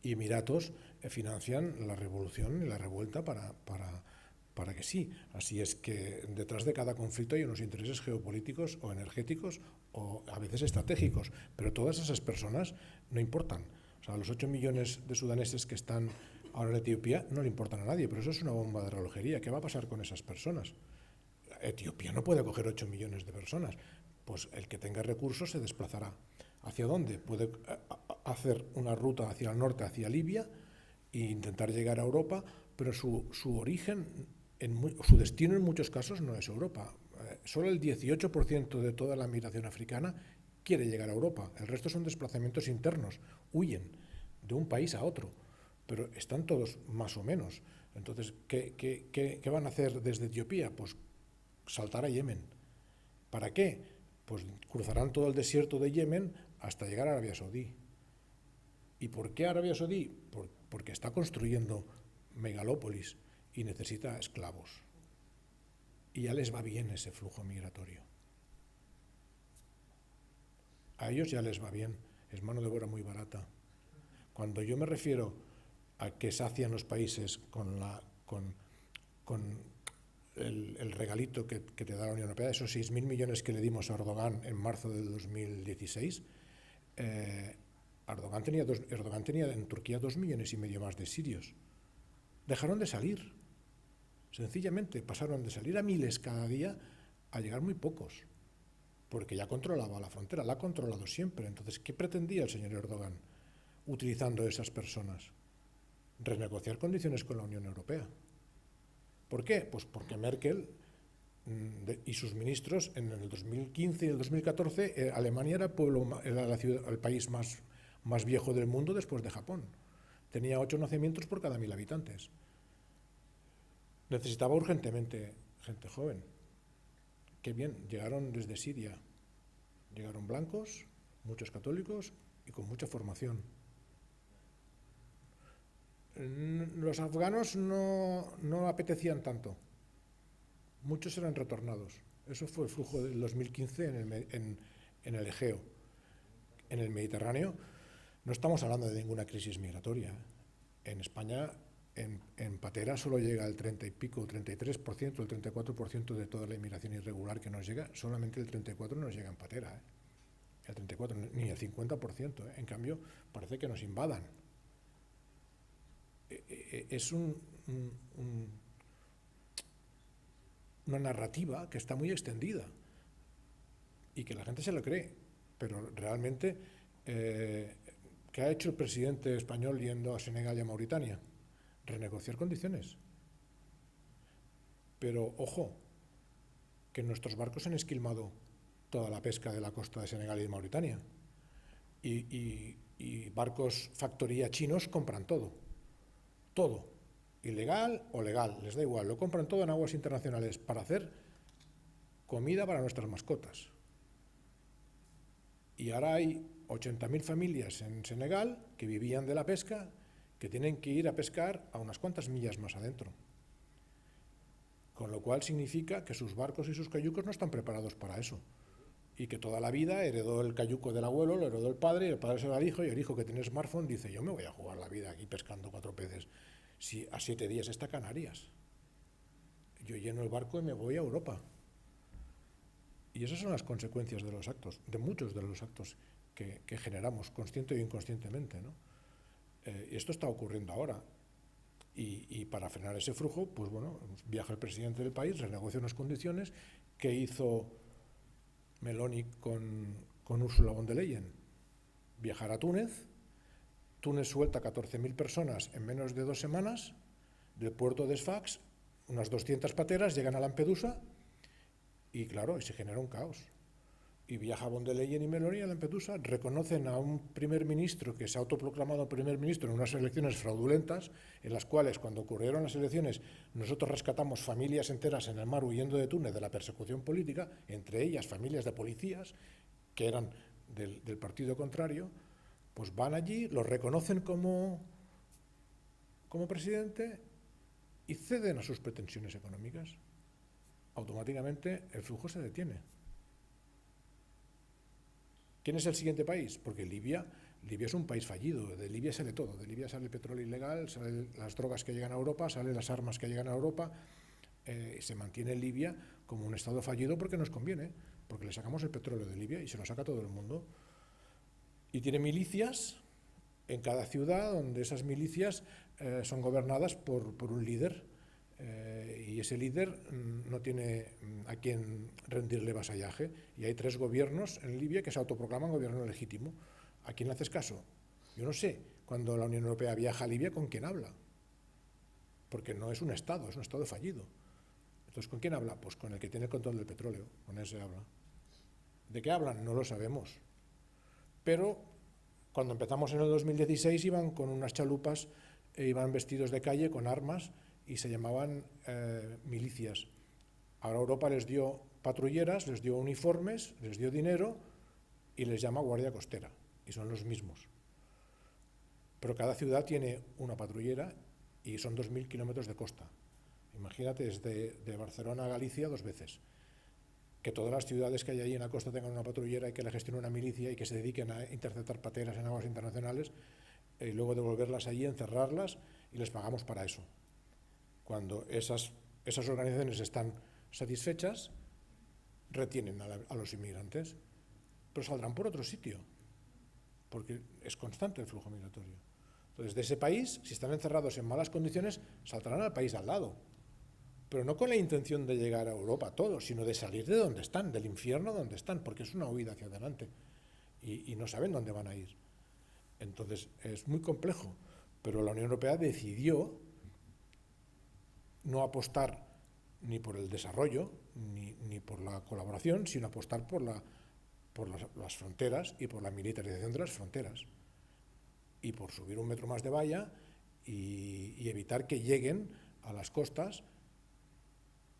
y Emiratos financian la revolución y la revuelta para que sí. Así es que detrás de cada conflicto hay unos intereses geopolíticos o energéticos o a veces estratégicos, pero todas esas personas no importan. O sea, los 8 millones de sudaneses que están ahora en Etiopía no le importan a nadie, pero eso es una bomba de relojería. ¿Qué va a pasar con esas personas? Etiopía no puede acoger 8 millones de personas. Pues el que tenga recursos se desplazará. ¿Hacia dónde? Puede hacer una ruta hacia el norte, hacia Libia, e intentar llegar a Europa, pero su origen, su destino en muchos casos no es Europa. Solo el 18% de toda la migración africana quiere llegar a Europa. El resto son desplazamientos internos, huyen de un país a otro, pero están todos más o menos. Entonces, ¿qué van a hacer desde Etiopía? Pues saltar a Yemen. ¿Para qué? Pues cruzarán todo el desierto de Yemen hasta llegar a Arabia Saudí. ¿Y por qué Arabia Saudí? Porque está construyendo megalópolis y necesita esclavos. Y ya les va bien ese flujo migratorio. A ellos ya les va bien, es mano de obra muy barata. Cuando yo me refiero a que sacian los países con el regalito que te da la Unión Europea, esos 6.000 millones que le dimos a Erdogan en marzo del 2016, Erdogan tenía en Turquía 2,5 millones más de sirios. Dejaron de salir. Sencillamente pasaron de salir a miles cada día a llegar muy pocos, porque ya controlaba la frontera, la ha controlado siempre. Entonces, ¿qué pretendía el señor Erdogan utilizando esas personas? Renegociar condiciones con la Unión Europea. ¿Por qué? Pues porque Merkel y sus ministros en el 2015 y el 2014 Alemania era el país más viejo del mundo después de Japón. Tenía 8 nacimientos por cada 1.000 habitantes. Necesitaba urgentemente gente joven. Qué bien, llegaron desde Siria. Llegaron blancos, muchos católicos y con mucha formación. Los afganos no apetecían tanto. Muchos eran retornados. Eso fue el flujo del 2015 en el Egeo. En el Mediterráneo no estamos hablando de ninguna crisis migratoria. En España, en patera, solo llega el 30 y pico, 33%, el 34% de toda la inmigración irregular que nos llega, solamente el 34% nos llega en patera. El 34%, ni el 50%. En cambio, parece que nos invadan. Es una narrativa que está muy extendida y que la gente se lo cree, pero realmente, ¿qué ha hecho el presidente español yendo a Senegal y a Mauritania? Renegociar condiciones. Pero, ojo, que nuestros barcos han esquilmado toda la pesca de la costa de Senegal y de Mauritania. Y barcos factoría chinos compran todo. Todo. Ilegal o legal, les da igual. Lo compran todo en aguas internacionales para hacer comida para nuestras mascotas. Y ahora hay 80.000 familias en Senegal que vivían de la pesca, que tienen que ir a pescar a unas cuantas millas más adentro. Con lo cual significa que sus barcos y sus cayucos no están preparados para eso. Y que toda la vida heredó el cayuco del abuelo, lo heredó el padre, y el padre se lo da al hijo, y el hijo que tiene smartphone dice: yo me voy a jugar la vida aquí pescando 4 peces. Si a 7 días está Canarias. Yo lleno el barco y me voy a Europa. Y esas son las consecuencias de los actos, de muchos de los actos que generamos, consciente o inconscientemente, ¿no? Y esto está ocurriendo ahora. Y para frenar ese flujo, pues bueno, viaja el presidente del país, renegocia unas condiciones que hizo Meloni con Ursula von der Leyen. Viajar a Túnez. Túnez suelta 14.000 personas en menos de 2 semanas del puerto de Sfax, unas 200 pateras llegan a Lampedusa y claro, y se genera un caos. Y viaja von der Leyen y Meloni a Lampedusa, reconocen a un primer ministro que se ha autoproclamado primer ministro en unas elecciones fraudulentas, en las cuales cuando ocurrieron las elecciones nosotros rescatamos familias enteras en el mar huyendo de Túnez de la persecución política, entre ellas familias de policías que eran del partido contrario. Pues van allí, lo reconocen como presidente y ceden a sus pretensiones económicas. Automáticamente el flujo se detiene. ¿Quién es el siguiente país? Porque Libia Libia es un país fallido, de Libia sale todo, de Libia sale el petróleo ilegal, salen las drogas que llegan a Europa, salen las armas que llegan a Europa, se mantiene Libia como un estado fallido porque nos conviene, porque le sacamos el petróleo de Libia y se lo saca todo el mundo. Y tiene milicias en cada ciudad, donde esas milicias son gobernadas por un líder, y ese líder no tiene a quien rendirle vasallaje, y hay 3 gobiernos en Libia que se autoproclaman gobierno legítimo. ¿A quién le haces caso? Yo no sé, cuando la Unión Europea viaja a Libia, ¿con quién habla? Porque no es un Estado, es un Estado fallido. Entonces, ¿con quién habla? Pues con el que tiene el control del petróleo, con ese habla. ¿De qué hablan? No lo sabemos. Pero cuando empezamos en el 2016 iban con unas chalupas, iban vestidos de calle con armas y se llamaban milicias. Ahora Europa les dio patrulleras, les dio uniformes, les dio dinero y les llama Guardia Costera, y son los mismos. Pero cada ciudad tiene una patrullera y son 2.000 kilómetros de costa. Imagínate, de Barcelona a Galicia 2 veces. Que todas las ciudades que hay allí en la costa tengan una patrullera y que la gestione una milicia y que se dediquen a interceptar pateras en aguas internacionales y luego devolverlas allí, encerrarlas, y les pagamos para eso. Cuando esas organizaciones están satisfechas, retienen a los inmigrantes, pero saldrán por otro sitio, porque es constante el flujo migratorio. Entonces, de ese país, si están encerrados en malas condiciones, saltarán al país al lado, pero no con la intención de llegar a Europa todos, sino de salir de donde están, del infierno donde están, porque es una huida hacia adelante y no saben dónde van a ir. Entonces, es muy complejo, pero la Unión Europea decidió no apostar ni por el desarrollo ni por la colaboración, sino apostar por las fronteras y por la militarización de las fronteras, y por subir 1 metro más de valla y evitar que lleguen a las costas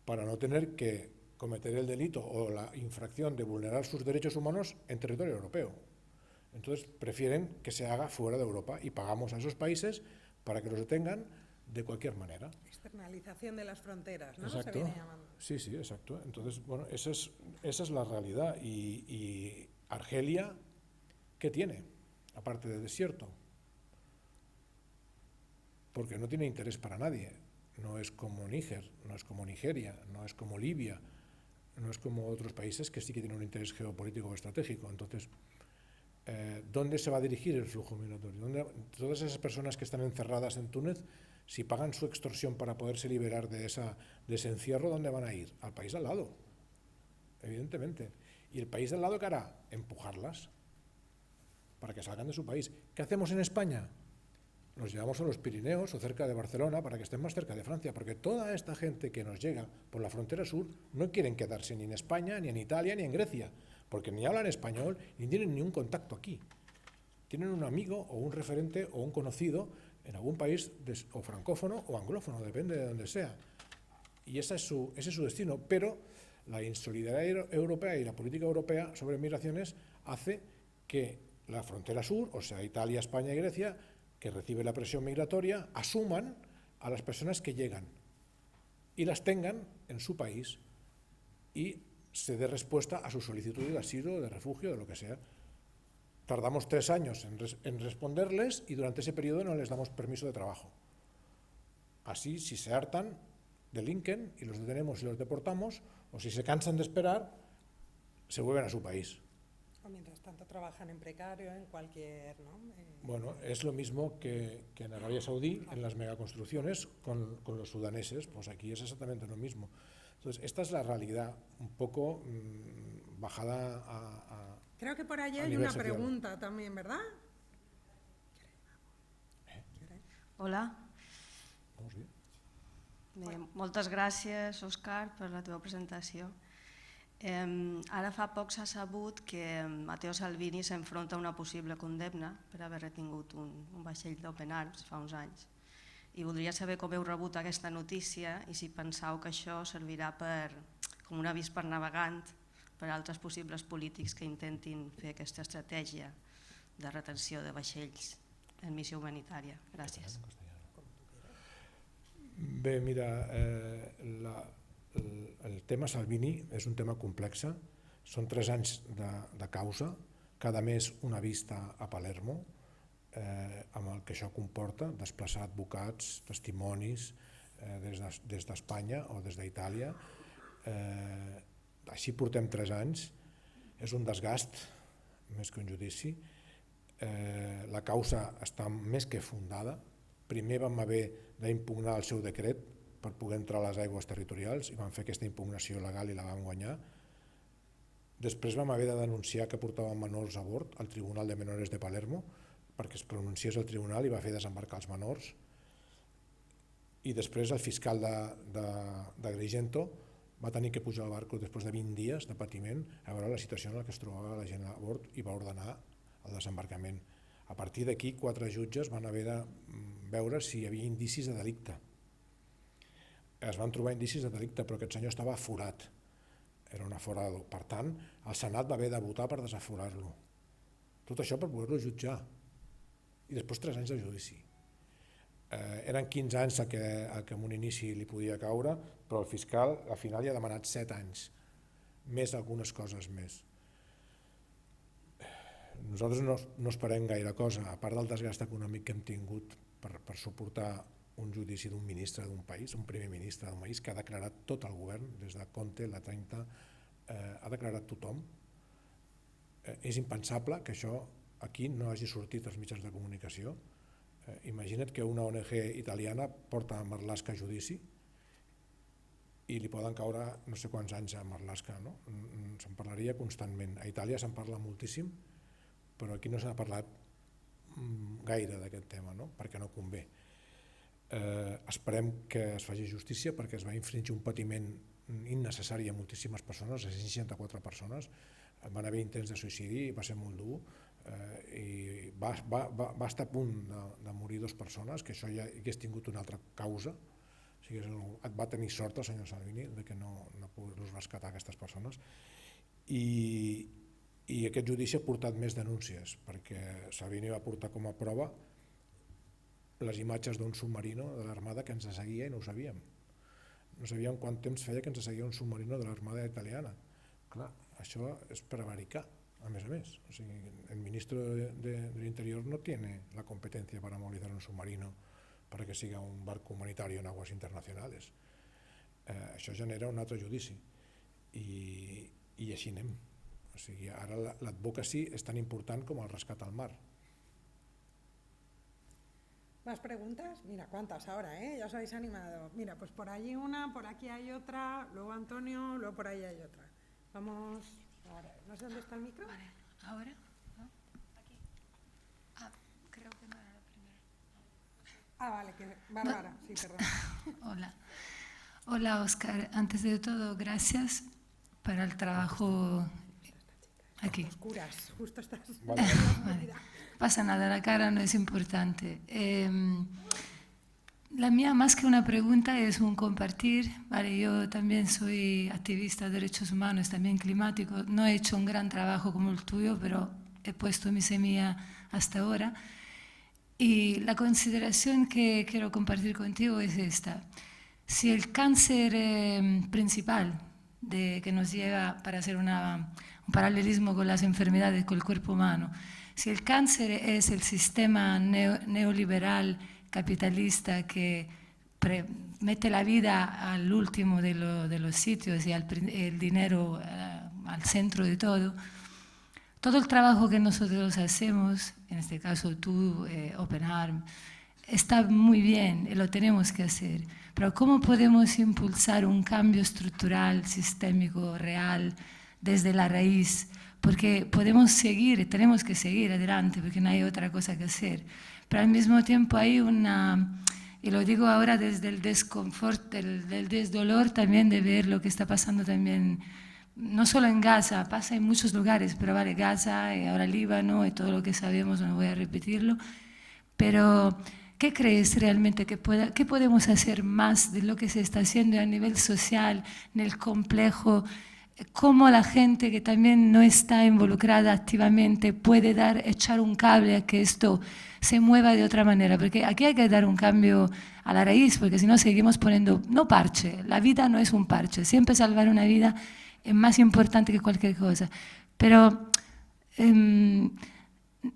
para no tener que cometer el delito o la infracción de vulnerar sus derechos humanos en territorio europeo. Entonces prefieren que se haga fuera de Europa y pagamos a esos países para que los detengan de cualquier manera. Externalización de las fronteras, ¿no? Exacto. Se viene llamando. Sí, exacto. Entonces, bueno, esa es la realidad. Y Argelia, ¿qué tiene? Aparte de desierto. Porque no tiene interés para nadie. No es como Níger, no es como Nigeria, no es como Libia, no es como otros países que sí que tienen un interés geopolítico o estratégico. Entonces, ¿dónde se va a dirigir el flujo migratorio? Todas esas personas que están encerradas en Túnez, si pagan su extorsión para poderse liberar de ese encierro, ¿dónde van a ir? Al país al lado, evidentemente. ¿Y el país al lado qué hará? Empujarlas para que salgan de su país. ¿Qué hacemos en España? Los llevamos a los Pirineos o cerca de Barcelona para que estén más cerca de Francia, porque toda esta gente que nos llega por la frontera sur no quieren quedarse ni en España, ni en Italia, ni en Grecia, porque ni hablan español, ni tienen ni un contacto aquí. Tienen un amigo o un referente o un conocido en algún país o francófono o anglófono, depende de donde sea. Y ese es su destino, pero la insolidaridad europea y la política europea sobre migraciones hace que la frontera sur, o sea, Italia, España y Grecia, que recibe la presión migratoria, asuman a las personas que llegan y las tengan en su país y se dé respuesta a su solicitud de asilo, de refugio, de lo que sea. Tardamos 3 años en responderles y durante ese periodo no les damos permiso de trabajo. Así, si se hartan, delinquen y los detenemos y los deportamos, o si se cansan de esperar, se vuelven a su país. O mientras tanto trabajan en precario, en cualquier... ¿no? Bueno, es lo mismo que en Arabia Saudí, en las megaconstrucciones, con los sudaneses, pues aquí es exactamente lo mismo. Entonces, esta es la realidad, un poco bajada a Creo que por allí hay una pregunta también, ¿verdad? Hola. Vamos bien. Bé, moltes gràcies, Òscar, per la teva presentació. Ara fa poc s'ha sabut que Matteo Salvini s'enfronta a una possible condemna per haver retingut un vaixell d'Open Arms fa uns anys. I voldria saber com heu rebut aquesta notícia i si penseu que això servirà com un avís per navegant per a altres possibles polítics que intentin fer aquesta estratègia de retenció de vaixells en missió humanitària. Gràcies. Bé, mira, el tema Salvini és un tema complex. Són 3 anys de causa, cada mes una vista a Palermo, amb el que això comporta, desplaçar advocats, testimonis des d'Espanya o des d'Itàlia. Així portem 3 anys, és un desgast més que un judici. La causa està més que fundada. Primer vam haver d'impugnar el seu decret per poder entrar a les aigües territorials i vam fer aquesta impugnació legal i la vam guanyar. Després vam haver de denunciar que portaven menors a bord al Tribunal de Menores de Palermo perquè es pronunciés el tribunal i va fer desembarcar els menors. I després el fiscal d'Agrigento va tenir que pujar al barco després de 20 dies de patiment a veure la situació en la que es trobava la gent a bord i va ordenar el desembarcament. A partir d'aquí 4 jutges van haver de veure si hi havia indicis de delicte. Es van trobar indicis de delicte, però aquest senyor estava aforat. Era un aforado. Per tant, el Senat va haver de votar per desaforar-lo. Tot això per poder-lo jutjar. I després 3 anys de judici. Eren 15 anys a que en un inici li podia caure, però el fiscal al final li ha demanat 7 anys, més algunes coses més. Nosaltres no esperem gaire cosa, a part del desgast econòmic que hem tingut per suportar un judici d'un ministre d'un país, un primer ministre d'un país que ha declarat tot el govern, des de Conte, la Trenta, ha declarat tothom. És impensable que això aquí no hagi sortit als mitjans de comunicació. Imagina't que una ONG italiana porta a Marlaska a judici i li poden caure no sé quants anys a Marlaska. Se'n parlaria constantment. A Itàlia se'n parla moltíssim, però aquí no s'ha parlat gaire d'aquest tema, perquè no convé. Esperem que es faci justícia perquè es va infringir un patiment innecessari a moltíssimes persones, a 164 persones. Van haver intents de suïcidi i va ser molt dur. I va estar a punt de morir 2 persones, que això ja hagués tingut una altra causa. O sigui, va tenir sort el senyor Salvini que no pogués rescatar aquestes persones. I aquest judici ha portat més denúncies, perquè Salvini va portar com a prova les imatges d'un submarino de l'Armada que ens seguia i no ho sabíem. No sabíem quant temps feia que ens seguia un submarino de l'Armada italiana. Clar, això és prevaricar. A més, o sigui, el ministro del Interior no tiene la competencia para movilizar un submarino para que siga un barco humanitario en aguas internacionales. Això genera un altre judici i així anem. O sigui, ara l'advocacy és tan important com el rescat al mar. ¿Más preguntas? Mira, cuántas ahora, ya os habéis animado. Mira, pues por allí una, por aquí hay otra, luego Antonio, luego por ahí hay otra. Vamos... Ahora, no sé dónde está el micro. Vale, ¿ahora? ¿No? Aquí. Creo que no era la primera. Vale, que Bárbara, sí, perdón. Hola. Hola, Óscar. Antes de todo, gracias para el trabajo aquí. Oscuras, justo estás. Vale. Pasa nada, la cara no es importante. La mía, más que una pregunta, es un compartir. Vale, yo también soy activista de derechos humanos, también climático. No he hecho un gran trabajo como el tuyo, pero he puesto mi semilla hasta ahora. Y la consideración que quiero compartir contigo es esta. Si el cáncer principal que nos lleva para hacer un paralelismo con las enfermedades, con el cuerpo humano, si el cáncer es el sistema neoliberal capitalista que mete la vida al último de los sitios y el dinero al centro de todo, todo el trabajo que nosotros hacemos, en este caso tú, Open Arm, está muy bien y lo tenemos que hacer, pero ¿cómo podemos impulsar un cambio estructural, sistémico, real, desde la raíz? Porque podemos seguir, tenemos que seguir adelante porque no hay otra cosa que hacer. Pero al mismo tiempo hay y lo digo ahora desde el desconfort, del desdolor también de ver lo que está pasando también, no solo en Gaza, pasa en muchos lugares, pero vale, Gaza y ahora Líbano y todo lo que sabemos, no voy a repetirlo, pero ¿qué crees realmente qué podemos hacer más de lo que se está haciendo a nivel social, en el complejo? ¿Cómo la gente que también no está involucrada activamente puede echar un cable a que esto se mueva de otra manera? Porque aquí hay que dar un cambio a la raíz, porque si no seguimos poniendo, no parche, la vida no es un parche, siempre salvar una vida es más importante que cualquier cosa. Pero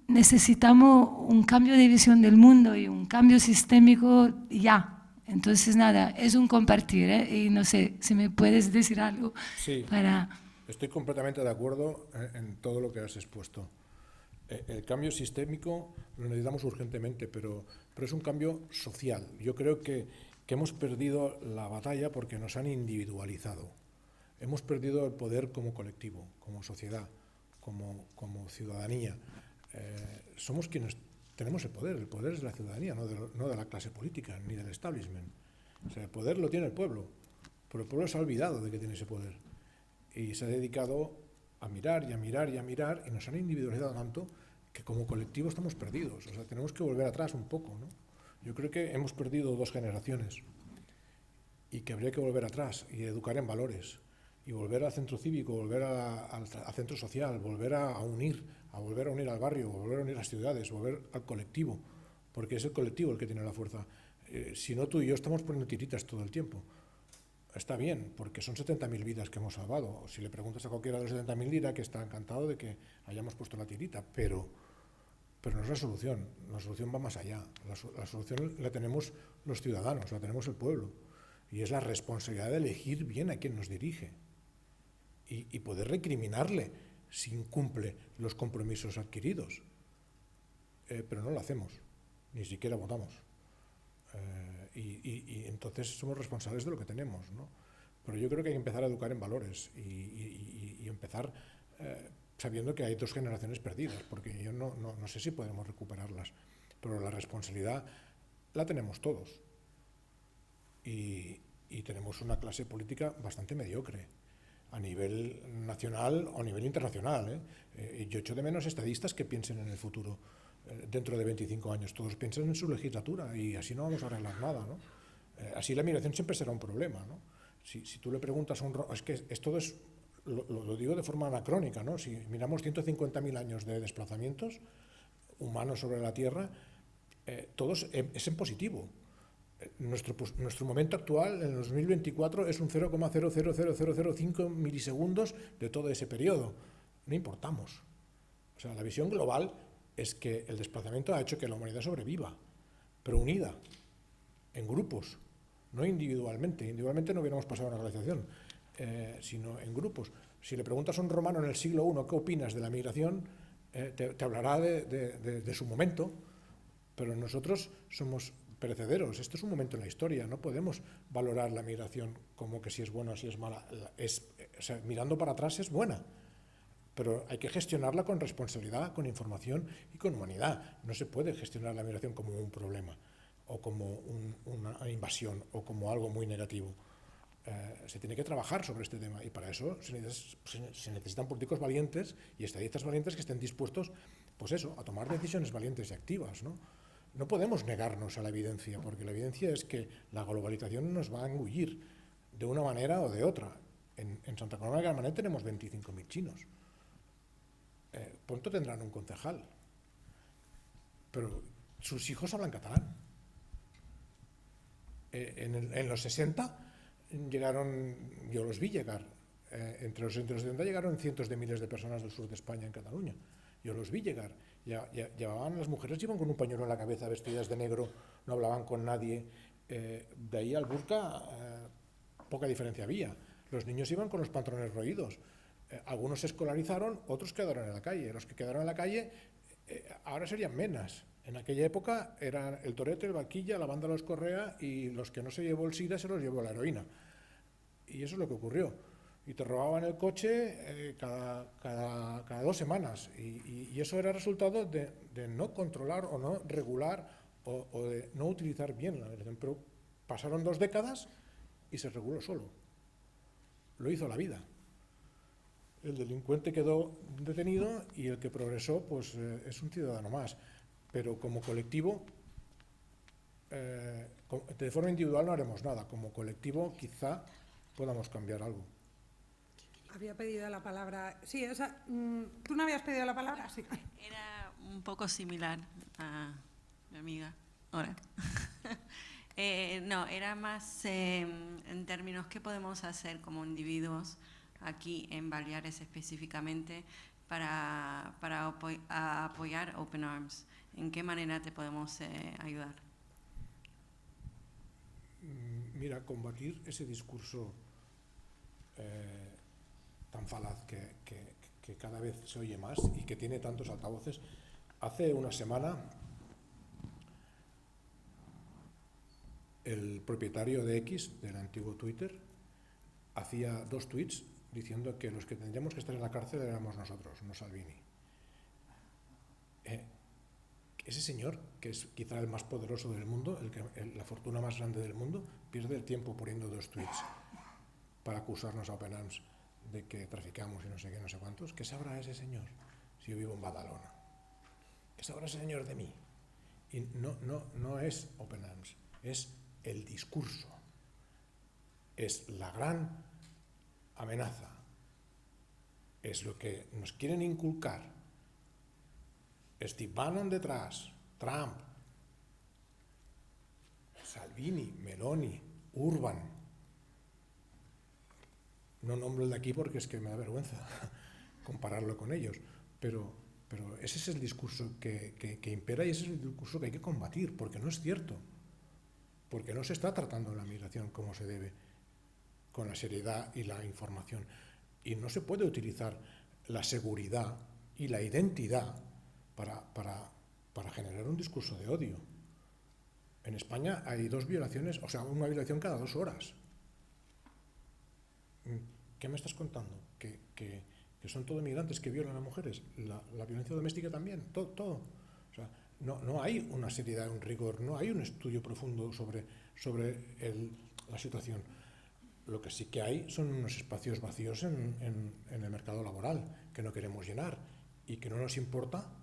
necesitamos un cambio de visión del mundo y un cambio sistémico ya. Entonces, nada, es un compartir, y no sé si me puedes decir algo Sí, para... estoy completamente de acuerdo en todo lo que has expuesto. El cambio sistémico lo necesitamos urgentemente, pero es un cambio social. Yo creo que hemos perdido la batalla porque nos han individualizado. Hemos perdido el poder como colectivo, como sociedad, como ciudadanía. Somos quienes tenemos el poder es de la ciudadanía, no de la clase política, ni del establishment. O sea, el poder lo tiene el pueblo, pero el pueblo se ha olvidado de que tiene ese poder. Y se ha dedicado a mirar y a mirar y a mirar, y nos han individualizado tanto que como colectivo estamos perdidos. O sea, tenemos que volver atrás un poco, ¿no? Yo creo que hemos perdido 2 generaciones y que habría que volver atrás y educar en valores y volver al centro cívico, volver al centro social, volver a unir al barrio, volver a unir a las ciudades, volver al colectivo, porque es el colectivo el que tiene la fuerza. Si no, tú y yo estamos poniendo tiritas todo el tiempo. Está bien, porque son 70.000 vidas que hemos salvado. Si le preguntas a cualquiera de los 70.000 dirá que está encantado de que hayamos puesto la tirita, pero no es la solución. La solución va más allá. La solución la tenemos los ciudadanos, la tenemos el pueblo. Y es la responsabilidad de elegir bien a quien nos dirige y poder recriminarle si incumple los compromisos adquiridos. Pero no lo hacemos, ni siquiera votamos. Y entonces somos responsables de lo que tenemos, ¿no? Pero yo creo que hay que empezar a educar en valores y empezar sabiendo que hay 2 generaciones perdidas, porque yo no sé si podemos recuperarlas, pero la responsabilidad la tenemos todos. Y tenemos una clase política bastante mediocre, a nivel nacional o a nivel internacional. Yo echo de menos estadistas que piensen en el futuro. Dentro de 25 años, todos piensan en su legislatura y así no vamos a arreglar nada, ¿no? Así la migración siempre será un problema, ¿no? Si tú le preguntas a es que esto es, lo digo de forma anacrónica, ¿no? Si miramos 150.000 años de desplazamientos humanos sobre la Tierra, todos es en positivo. Nuestro momento actual, en el 2024, es un 0,000005 milisegundos de todo ese periodo. No importamos. O sea, la visión global es que el desplazamiento ha hecho que la humanidad sobreviva, pero unida, en grupos, no individualmente. Individualmente no hubiéramos pasado una globalización, sino en grupos. Si le preguntas a un romano en el siglo I qué opinas de la migración, te hablará de su momento, pero nosotros somos perecederos. Esto es un momento en la historia, no podemos valorar la migración como que si es buena o si es mala. O sea, mirando para atrás es buena, pero hay que gestionarla con responsabilidad, con información y con humanidad. No se puede gestionar la migración como un problema o como una invasión o como algo muy negativo. Se tiene que trabajar sobre este tema y para eso se necesitan políticos valientes y estadistas valientes que estén dispuestos, pues eso, a tomar decisiones valientes y activas, ¿no? No podemos negarnos a la evidencia, porque la evidencia es que la globalización nos va a engullir de una manera o de otra. En Santa Coloma de Gramenet tenemos 25.000 chinos. Pronto tendrán un concejal, pero sus hijos hablan catalán. En los 60 llegaron, yo los vi llegar, entre los 70 llegaron cientos de miles de personas del sur de España en Cataluña. Yo los vi llegar. Llevaban, las mujeres iban con un pañuelo en la cabeza, vestidas de negro, no hablaban con nadie. De ahí al burka poca diferencia había. Los niños iban con los pantalones roídos. Algunos se escolarizaron, otros quedaron en la calle. Los que quedaron en la calle ahora serían menas. En aquella época eran el torete, el vaquilla, la banda Los Correa, y los que no se llevó el SIDA se los llevó la heroína. Y eso es lo que ocurrió. Y te robaban el coche cada 2 semanas. Y eso era resultado de no controlar o no regular o de no utilizar bien la migración. Pero pasaron 2 décadas y se reguló solo. Lo hizo la vida. El delincuente quedó detenido y el que progresó pues es un ciudadano más. Pero como colectivo, de forma individual no haremos nada. Como colectivo quizá podamos cambiar algo. Había pedido la palabra. Sí, ¿tú no habías pedido la palabra? Sí. Era un poco similar a mi amiga. Ahora. No, era más en términos qué podemos hacer como individuos aquí en Baleares específicamente para apoyar Open Arms? ¿En qué manera te podemos ayudar? Mira, combatir ese discurso tan falaz que cada vez se oye más y que tiene tantos altavoces. Hace una semana el propietario de X, del antiguo Twitter, hacía 2 tweets diciendo que los que tendríamos que estar en la cárcel éramos nosotros, no Salvini. Ese señor, que es quizá el más poderoso del mundo, la fortuna más grande del mundo, pierde el tiempo poniendo 2 tweets para acusarnos a Open Arms de que traficamos y no sé qué, no sé cuántos. ¿Qué sabrá ese señor si yo vivo en Badalona? ¿Qué sabrá ese señor de mí? Y no es Open Arms, es el discurso, es la gran amenaza, es lo que nos quieren inculcar. Steve Bannon detrás, Trump, Salvini, Meloni, Urban. No nombro el de aquí porque es que me da vergüenza compararlo con ellos, pero ese es el discurso que impera y ese es el discurso que hay que combatir, porque no es cierto, porque no se está tratando la migración como se debe, con la seriedad y la información, y no se puede utilizar la seguridad y la identidad para generar un discurso de odio. En España hay 2 violaciones, o sea, una violación cada 2 horas. ¿Qué me estás contando? ¿Que son todos migrantes que violan a mujeres? La violencia doméstica también, todo. O sea, no hay una seriedad, un rigor, no hay un estudio profundo sobre la situación. Lo que sí que hay son unos espacios vacíos en el mercado laboral que no queremos llenar y que no nos importa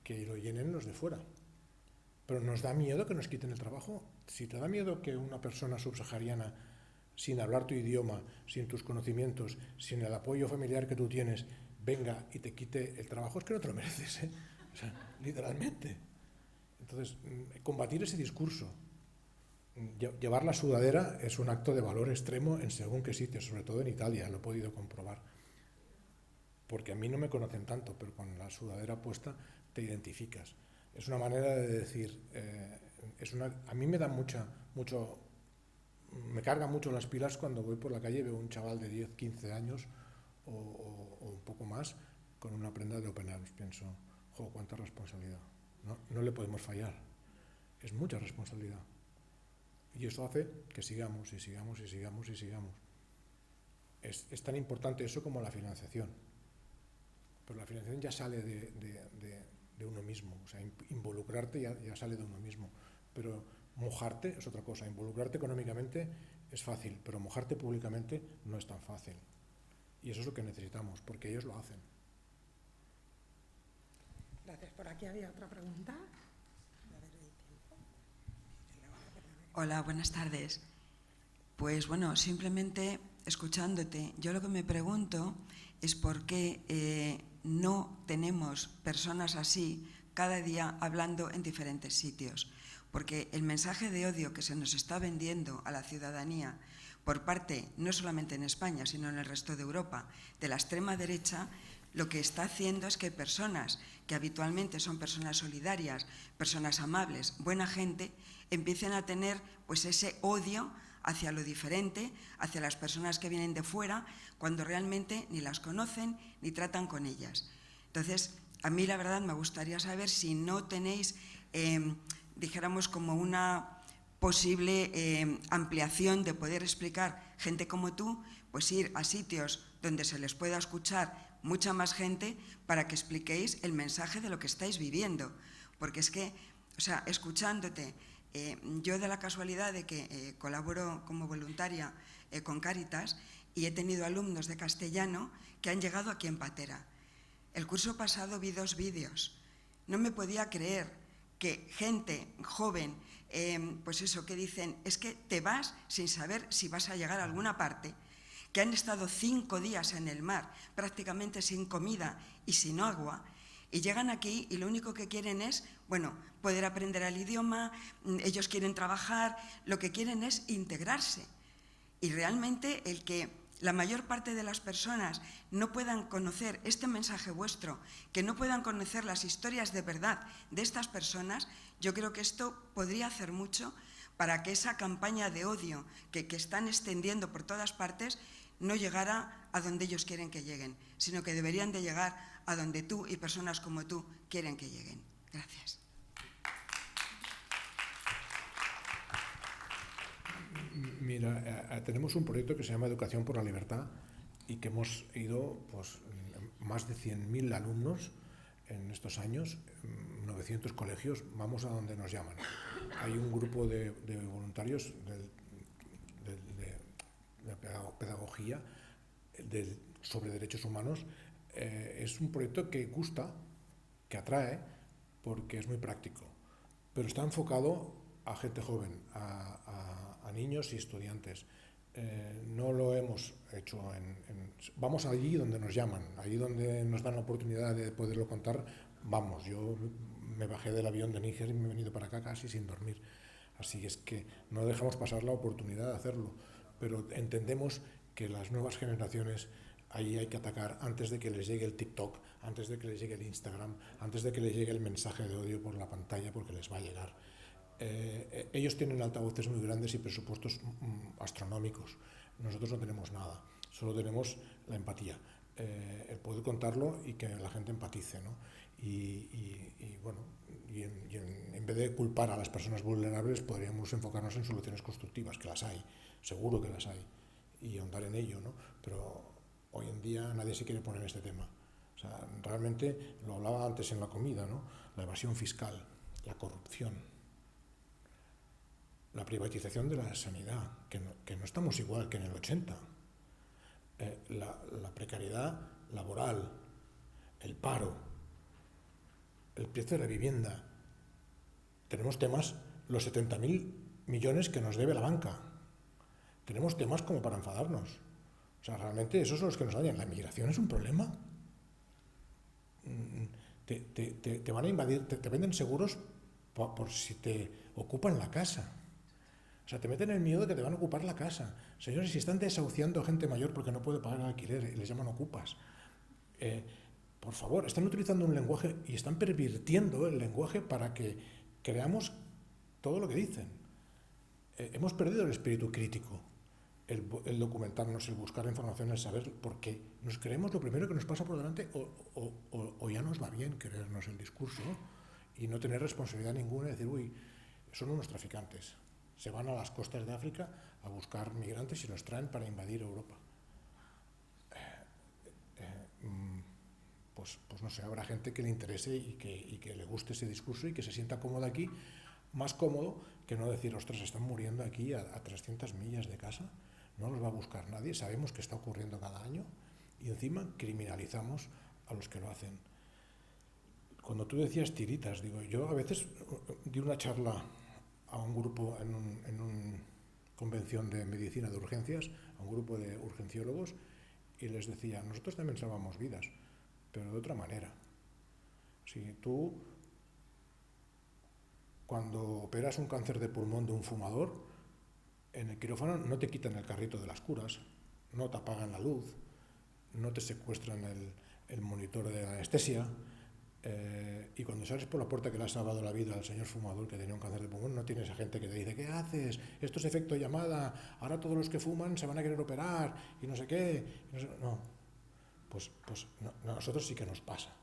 que lo llenen los de fuera. Pero nos da miedo que nos quiten el trabajo. Si te da miedo que una persona subsahariana, sin hablar tu idioma, sin tus conocimientos, sin el apoyo familiar que tú tienes, venga y te quite el trabajo, es que no te lo mereces, ¿eh? O sea, literalmente. Entonces, combatir ese discurso, llevar la sudadera es un acto de valor extremo en según qué sitios, sobre todo en Italia, lo he podido comprobar. Porque a mí no me conocen tanto, pero con la sudadera puesta te identificas. Es una manera de decir, a mí me da me carga mucho las pilas cuando voy por la calle y veo un chaval de 10, 15 años o un poco más con una prenda de Open Arms. Pienso, cuánta responsabilidad. No le podemos fallar. Es mucha responsabilidad. Y eso hace que sigamos y sigamos y sigamos y sigamos. Es tan importante eso como la financiación. Pero la financiación ya sale de uno mismo. O sea, involucrarte ya sale de uno mismo. Pero mojarte es otra cosa. Involucrarte económicamente es fácil, pero mojarte públicamente no es tan fácil. Y eso es lo que necesitamos, porque ellos lo hacen. Gracias. Por aquí había otra pregunta. Hola, buenas tardes. Pues bueno, simplemente escuchándote, yo lo que me pregunto es por qué no tenemos personas así cada día hablando en diferentes sitios. Porque el mensaje de odio que se nos está vendiendo a la ciudadanía por parte, no solamente en España, sino en el resto de Europa, de la extrema derecha, lo que está haciendo es que personas que habitualmente son personas solidarias, personas amables, buena gente, empiecen a tener pues ese odio hacia lo diferente, hacia las personas que vienen de fuera, cuando realmente ni las conocen ni tratan con ellas. Entonces, a mí la verdad me gustaría saber si no tenéis, dijéramos, como una posible ampliación de poder explicar gente como tú, pues ir a sitios donde se les pueda escuchar mucha más gente para que expliquéis el mensaje de lo que estáis viviendo. Porque es que, o sea, escuchándote, yo de la casualidad de que colaboro como voluntaria con Cáritas y he tenido alumnos de castellano que han llegado aquí en Patera. El curso pasado vi 2 vídeos. No me podía creer que gente joven, pues eso, que dicen, es que te vas sin saber si vas a llegar a alguna parte, que han estado 5 días en el mar, prácticamente sin comida y sin agua, y llegan aquí y lo único que quieren es, bueno, poder aprender el idioma, ellos quieren trabajar, lo que quieren es integrarse. Y realmente el que la mayor parte de las personas no puedan conocer este mensaje vuestro, que no puedan conocer las historias de verdad de estas personas, yo creo que esto podría hacer mucho para que esa campaña de odio que están extendiendo por todas partes no llegara a donde ellos quieren que lleguen, sino que deberían de llegar a donde tú y personas como tú quieren que lleguen. Gracias. Mira, tenemos un proyecto que se llama Educación por la Libertad y que hemos ido pues, más de 100.000 alumnos en estos años, 900 colegios, vamos a donde nos llaman. Hay un grupo de voluntarios de pedagogía sobre derechos humanos. Es un proyecto que gusta, que atrae, porque es muy práctico, pero está enfocado a gente joven, a niños y estudiantes. No lo hemos hecho vamos allí donde nos llaman, allí donde nos dan la oportunidad de poderlo contar, vamos. Yo me bajé del avión de Níger y me he venido para acá casi sin dormir. Así es que no dejamos pasar la oportunidad de hacerlo, pero entendemos que las nuevas generaciones ahí hay que atacar antes de que les llegue el TikTok, antes de que les llegue el Instagram, antes de que les llegue el mensaje de odio por la pantalla, porque les va a llegar. Ellos tienen altavoces muy grandes y presupuestos astronómicos. Nosotros no tenemos nada, solo tenemos la empatía, el poder contarlo y que la gente empatice, ¿no? En vez de culpar a las personas vulnerables, podríamos enfocarnos en soluciones constructivas, que las hay, seguro que las hay, y ahondar en ello, ¿no? Pero hoy en día nadie se quiere poner en este tema. O sea, realmente, lo hablaba antes en la comida, ¿no? La evasión fiscal, la corrupción, la privatización de la sanidad, que no estamos igual que en el 80, la precariedad laboral, el paro, el precio de la vivienda. Tenemos temas, los 70.000 millones que nos debe la banca. Tenemos temas como para enfadarnos. O sea, realmente esos son los que nos dañan. La inmigración es un problema. Te van a invadir, te venden seguros por si te ocupan la casa. O sea, te meten el miedo de que te van a ocupar la casa. Señores, si están desahuciando a gente mayor porque no puede pagar el alquiler y les llaman ocupas. Por favor, están utilizando un lenguaje y están pervirtiendo el lenguaje para que creamos todo lo que dicen. Hemos perdido el espíritu crítico, el documentarnos, el buscar información, el saber por qué. Nos creemos lo primero que nos pasa por delante o ya nos va bien creernos el discurso, ¿no? Y no tener responsabilidad ninguna y decir, uy, son unos traficantes. Se van a las costas de África a buscar migrantes y los traen para invadir Europa. Pues no sé, habrá gente que le interese y que le guste ese discurso y que se sienta cómodo aquí, más cómodo que no decir, ostras, están muriendo aquí a 300 millas de casa, no los va a buscar nadie, sabemos que está ocurriendo cada año y encima criminalizamos a los que lo hacen. Cuando tú decías tiritas, digo, yo a veces di una charla a un grupo en una convención de medicina de urgencias, a un grupo de urgenciólogos, y les decía, nosotros también salvamos vidas, pero de otra manera. Si tú, cuando operas un cáncer de pulmón de un fumador, en el quirófano no te quitan el carrito de las curas, no te apagan la luz, no te secuestran el monitor de anestesia, y cuando sales por la puerta que le has salvado la vida al señor fumador que tenía un cáncer de pulmón, no tienes a gente que te dice, ¿qué haces? Esto es efecto llamada, ahora todos los que fuman se van a querer operar y no sé qué. No, pues no, a nosotros sí que nos pasa.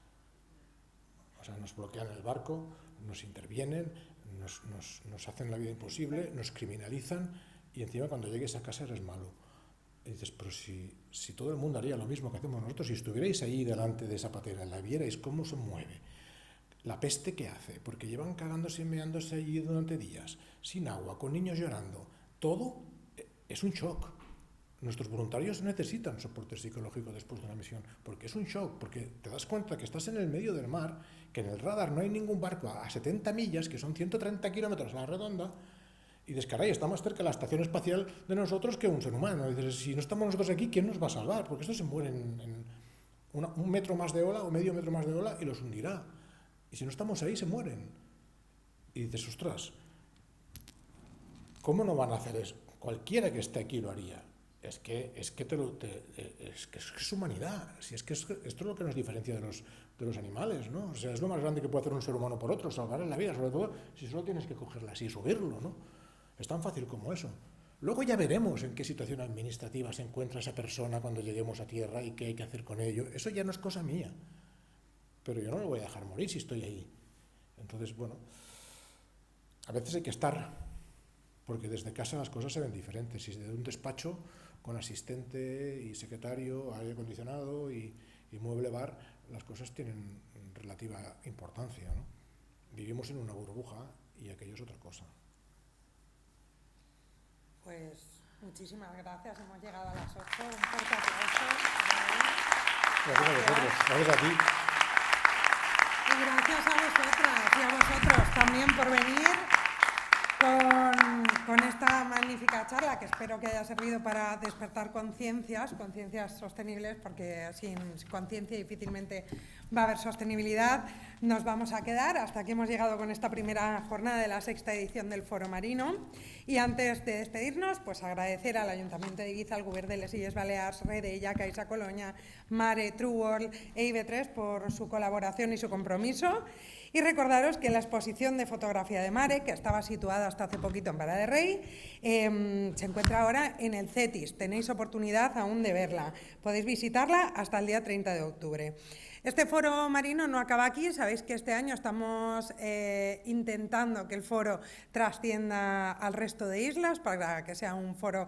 O sea, nos bloquean el barco, nos intervienen, nos hacen la vida imposible, nos criminalizan y encima cuando llegues a casa eres malo. Y dices, pero si todo el mundo haría lo mismo que hacemos nosotros, si estuvierais ahí delante de esa patera, la vierais cómo se mueve, la peste que hace, porque llevan cagándose y meándose allí durante días, sin agua, con niños llorando, todo es un shock. Nuestros voluntarios necesitan soporte psicológico después de una misión, porque es un shock, porque te das cuenta que estás en el medio del mar, que en el radar no hay ningún barco a 70 millas, que son 130 kilómetros a la redonda, y dices, caray, está más cerca la estación espacial de nosotros que un ser humano. Y dices, si no estamos nosotros aquí, ¿quién nos va a salvar? Porque estos se mueren en un metro más de ola o medio metro más de ola y los hundirá. Y si no estamos ahí, se mueren. Y dices, ostras, ¿cómo no van a hacer eso? Cualquiera que esté aquí lo haría. es que es humanidad. Si es que esto es lo que nos diferencia de los animales, ¿no? O sea, es lo más grande que puede hacer un ser humano por otro, salvarle la vida, sobre todo si solo tienes que cogerla así y subirlo, ¿no? Es tan fácil como eso. Luego ya veremos en qué situación administrativa se encuentra esa persona cuando lleguemos a tierra y qué hay que hacer con ello. Eso ya no es cosa mía. Pero yo no lo voy a dejar morir si estoy ahí. Entonces, bueno, a veces hay que estar, porque desde casa las cosas se ven diferentes. Si desde un despacho con asistente y secretario, aire acondicionado y mueble bar, las cosas tienen relativa importancia, ¿no? Vivimos en una burbuja y aquello es otra cosa. Pues muchísimas gracias, hemos llegado a las 8, un fuerte aplauso. Gracias a vosotros, gracias a ti. Y gracias a vosotras y a vosotros también por venir con esta magnífica charla, que espero que haya servido para despertar conciencias sostenibles, porque sin conciencia difícilmente va a haber sostenibilidad. Nos vamos a quedar, hasta aquí hemos llegado con esta primera jornada de la 6ª edición del Foro Marino. Y antes de despedirnos, pues agradecer al Ayuntamiento de Ibiza, al Govern de les Illes Balears, Redella, Caixa Colonia, Mare, True World e IB3 por su colaboración y su compromiso. Y recordaros que la exposición de fotografía de Mare, que estaba situada hasta hace poquito en Vara de Rey, se encuentra ahora en el CETIS. Tenéis oportunidad aún de verla. Podéis visitarla hasta el día 30 de octubre. Este foro marino no acaba aquí. Sabéis que este año estamos intentando que el foro trascienda al resto de islas para que sea un foro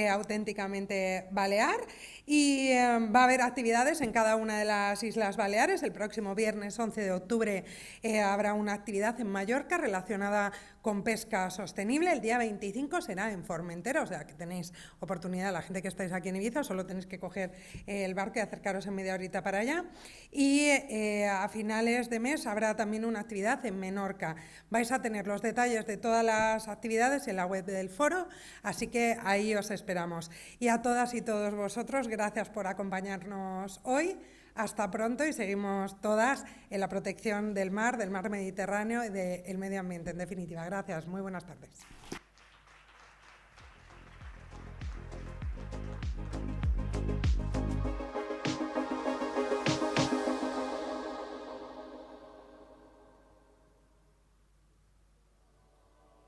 auténticamente balear. Y va a haber actividades en cada una de las Islas Baleares. El próximo viernes 11 de octubre habrá una actividad en Mallorca relacionada con pesca sostenible. El día 25 será en Formentera, o sea que tenéis oportunidad, la gente que estáis aquí en Ibiza, solo tenéis que coger el barco y acercaros en media horita para allá. Y a finales de mes habrá también una actividad en Menorca. Vais a tener los detalles de todas las actividades en la web del foro, así que ahí os esperamos. Y a todas y todos vosotros, gracias por acompañarnos hoy. Hasta pronto y seguimos todas en la protección del mar Mediterráneo y del medio ambiente, en definitiva. Gracias, muy buenas tardes.